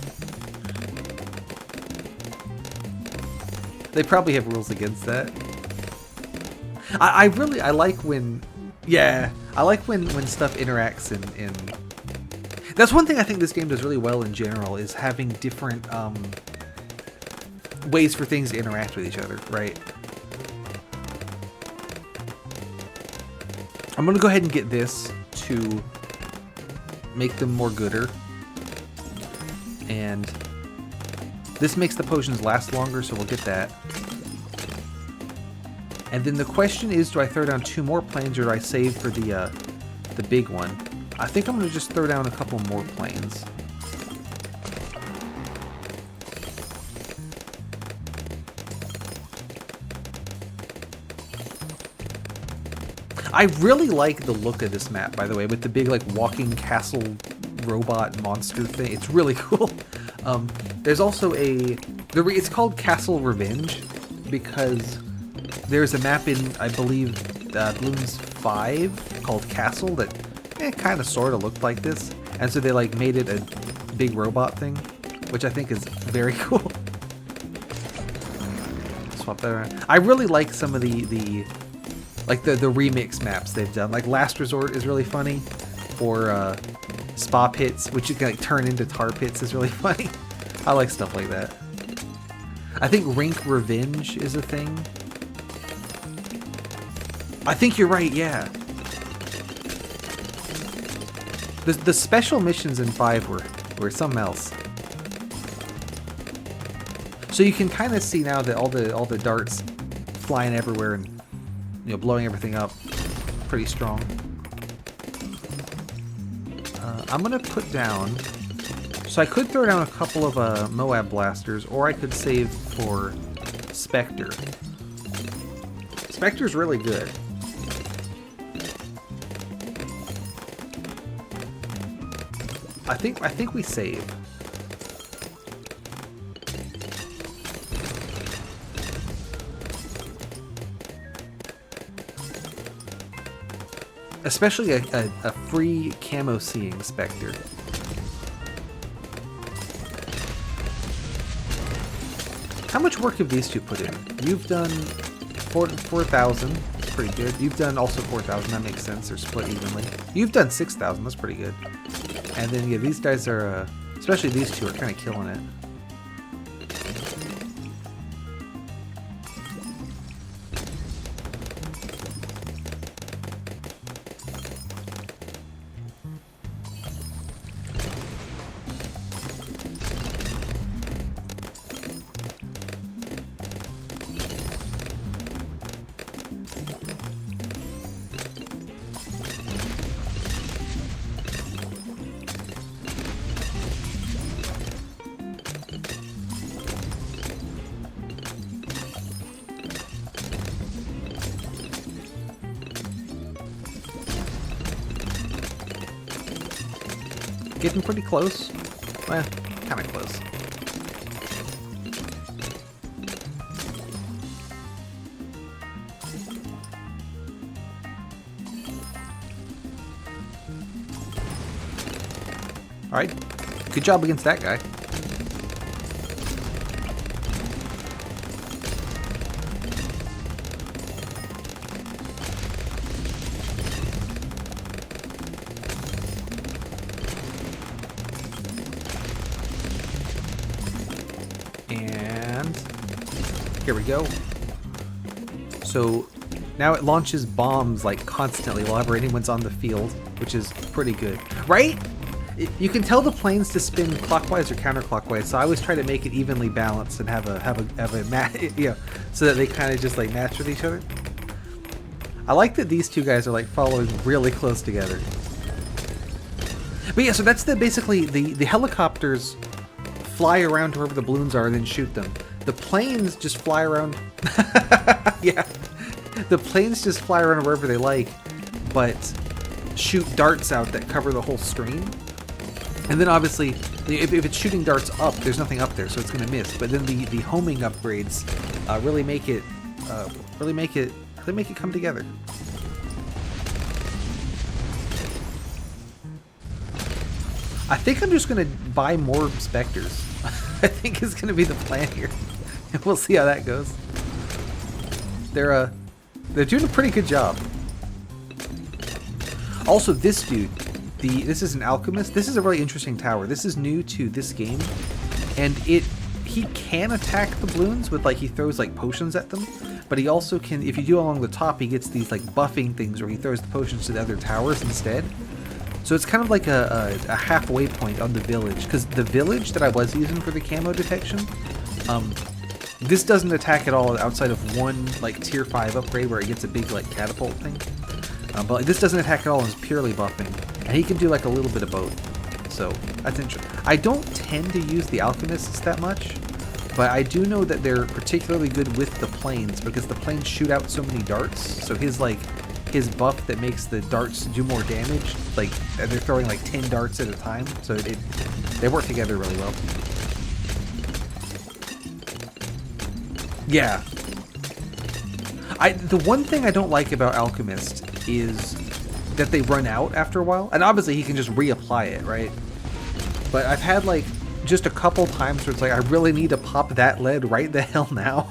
Speaker 1: They probably have rules against that. I like when, yeah, I like when stuff interacts in. That's one thing I think this game does really well in general, is having different ways for things to interact with each other, right? I'm gonna go ahead and get this to make them more gooder, and this makes the potions last longer, so we'll get that. And then the question is, do I throw down 2 more planes, or do I save for the big one? I think I'm gonna just throw down a couple more planes. I really like the look of this map, by the way, with the big, like, walking castle robot monster thing. It's really cool. There's also it's called Castle Revenge, because there's a map in, I believe, Bloons 5 called Castle that kind of sort of looked like this. And so they, like, made it a big robot thing, which I think is very cool. Swap that around. I really like some of the remix maps they've done. Like Last Resort is really funny. or spa pits, which you can like turn into tar pits, is really funny. I like stuff like that. I think Rink Revenge is a thing. I think you're right, yeah. The special missions in 5 were something else. So you can kind of see now that all the darts flying everywhere and blowing everything up pretty strong. I'm gonna put down. So I could throw down a couple of Moab blasters, or I could save for Spectre. Spectre's really good. I think we save. Especially a free camo seeing Spectre. How much work have these two put in? You've done 4,000. That's pretty good. You've done also 4,000. That makes sense. They're split evenly. You've done 6,000. That's pretty good. And then yeah, these guys are, especially these two, are kind of killing it. Getting pretty close. Well, kind of close. Alright. Good job against that guy. Here we go. So now it launches bombs like constantly whenever anyone's on the field, which is pretty good, right? You can tell the planes to spin clockwise or counterclockwise, so I always try to make it evenly balanced and have a match, so that they kind of just like match with each other. I like that these two guys are like following really close together. But yeah, so that's basically the helicopters fly around to wherever the balloons are and then shoot them. The planes just fly around. Yeah. The planes just fly around wherever they like, but shoot darts out that cover the whole screen. And then obviously, if it's shooting darts up, there's nothing up there, so it's going to miss. But then the homing upgrades really make it come together. I think I'm just going to buy more Spectres. I think is going to be the plan here. And we'll see how that goes. They're doing a pretty good job. Also, this dude, this is an alchemist. This is a really interesting tower. This is new to this game, and he can attack the balloons with he throws like potions at them, but he also can, if you do along the top, he gets these like buffing things where he throws the potions to the other towers instead. So it's kind of like a halfway point on the village, because the village that I was using for the camo detection, this doesn't attack at all outside of one like tier 5 upgrade where it gets a big like catapult thing. But this doesn't attack at all and is purely buffing, and he can do like a little bit of both. So that's interesting. I don't tend to use the alchemists that much, but I do know that they're particularly good with the planes because the planes shoot out so many darts. So his buff that makes the darts do more damage, like they're throwing like 10 darts at a time, so they work together really well. Yeah. The one thing I don't like about Alchemist is that they run out after a while, and obviously he can just reapply it, right? But I've had like just a couple times where it's like I really need to pop that lead right the hell now,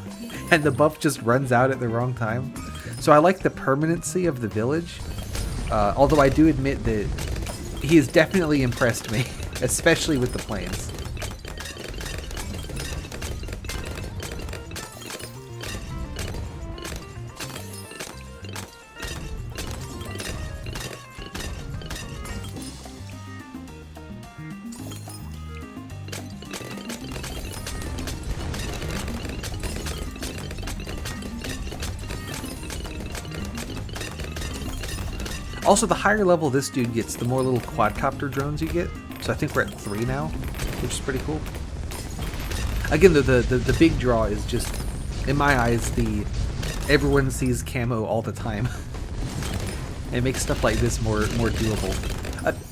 Speaker 1: and the buff just runs out at the wrong time. So I like the permanency of the village, although I do admit that he has definitely impressed me, especially with the planes. Also, the higher level this dude gets, the more little quadcopter drones you get. So I think we're at 3 now, which is pretty cool. Again, the big draw is just, in my eyes, everyone sees camo all the time. It makes stuff like this more doable.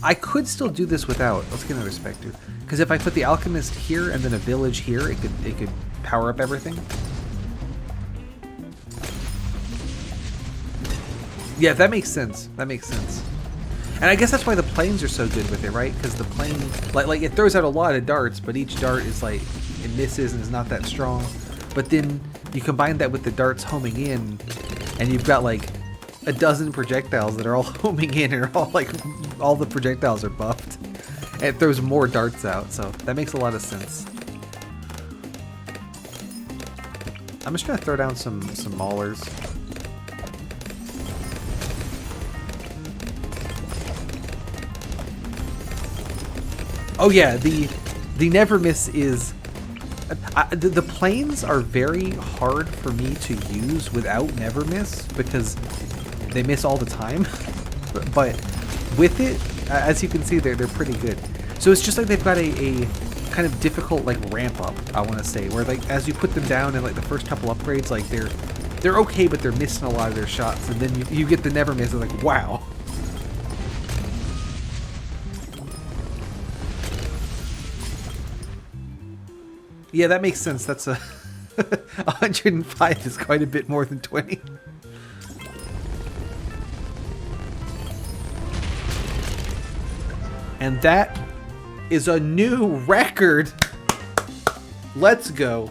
Speaker 1: I could still do this without. Let's get another Spectre. Because if I put the Alchemist here and then a village here, it could power up everything. Yeah, that makes sense. That makes sense. And I guess that's why the planes are so good with it, right? Because the plane, like it throws out a lot of darts, but each dart is like, it misses and is not that strong. But then you combine that with the darts homing in, and you've got like a dozen projectiles that are all homing in, and all the projectiles are buffed. And it throws more darts out, so that makes a lot of sense. I'm just gonna throw down some maulers. Oh yeah, the never miss is... the planes are very hard for me to use without never miss because they miss all the time. But with it, as you can see, they're pretty good. So it's just like they've got a kind of difficult like ramp up, I want to say, where like as you put them down in like the first couple upgrades, like they're okay, but they're missing a lot of their shots, and then you get the never miss, and like wow. Yeah, that makes sense. That's a 105 is quite a bit more than 20. And that is a new record. Let's go.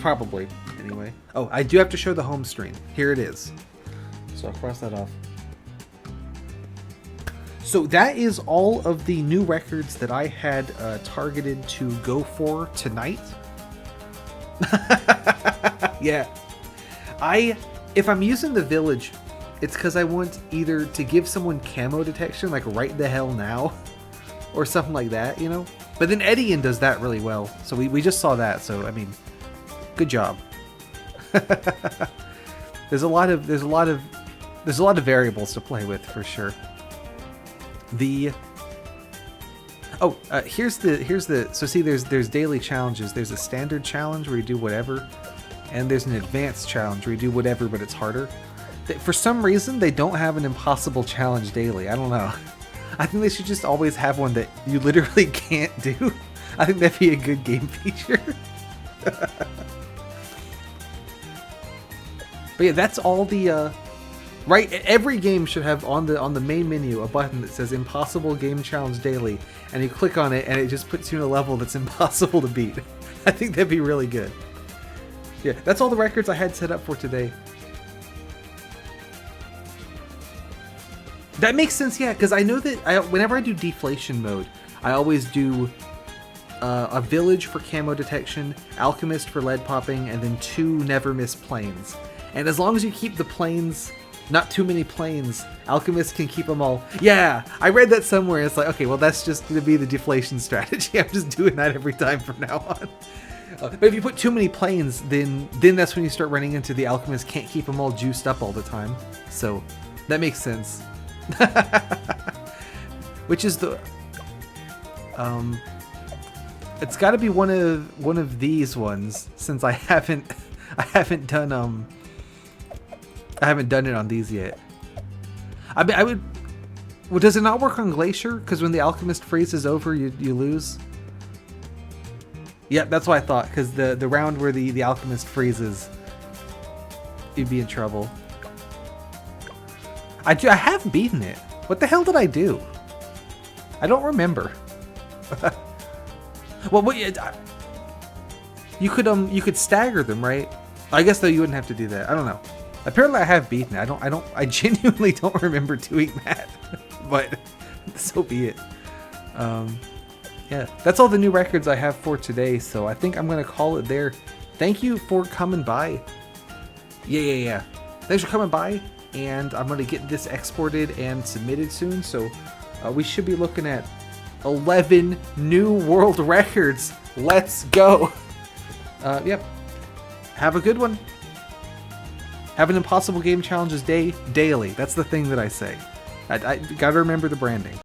Speaker 1: Probably, anyway. Oh, I do have to show the home screen. Here it is. So I'll cross that off. So that is all of the new records that I had targeted to go for tonight. Yeah. If I'm using the village, it's because I want either to give someone camo detection, like right the hell now, or something like that, you know? But then Edian does that really well. So we just saw that, so I mean, good job. There's a lot of variables to play with for sure. Here's the so see there's daily challenges. There's a standard challenge where you do whatever, and there's an advanced challenge where you do whatever but it's harder. For some reason they don't have an impossible challenge daily. I don't know. I think they should just always have one that you literally can't do. I think that'd be a good game feature. But yeah, that's all the right, every game should have on the main menu a button that says Impossible Game Challenge Daily, and you click on it and it just puts you in a level that's impossible to beat. I think that'd be really good. Yeah, that's all the records I had set up for today. That makes sense, yeah, because I know that whenever I do deflation mode, I always do a village for camo detection, alchemist for lead popping, and then 2 never miss planes. And as long as you keep the planes... not too many planes, alchemists can keep them all. Yeah, I read that somewhere. It's like, okay, well, that's just going to be the deflation strategy. I'm just doing that every time from now on. But if you put too many planes, then that's when you start running into the alchemist can't keep them all juiced up all the time. So that makes sense. Which is the it's got to be one of these ones, since I haven't done it on these yet. I mean, I would... Well, does it not work on Glacier? Because when the Alchemist freezes over, you lose? Yeah, that's what I thought. Because the round where the Alchemist freezes, you'd be in trouble. I have beaten it. What the hell did I do? I don't remember. Well, you could stagger them, right? I guess though you wouldn't have to do that. I don't know. Apparently I have beaten it. I genuinely don't remember doing that. But so be it. Yeah, that's all the new records I have for today, so I think I'm going to call it there. Thank you for coming by. Yeah. Thanks for coming by, and I'm going to get this exported and submitted soon, so we should be looking at 11 new world records. Let's go. Yep. Have a good one. Have an Impossible Game Challenges day daily. That's the thing that I say. I gotta remember the branding.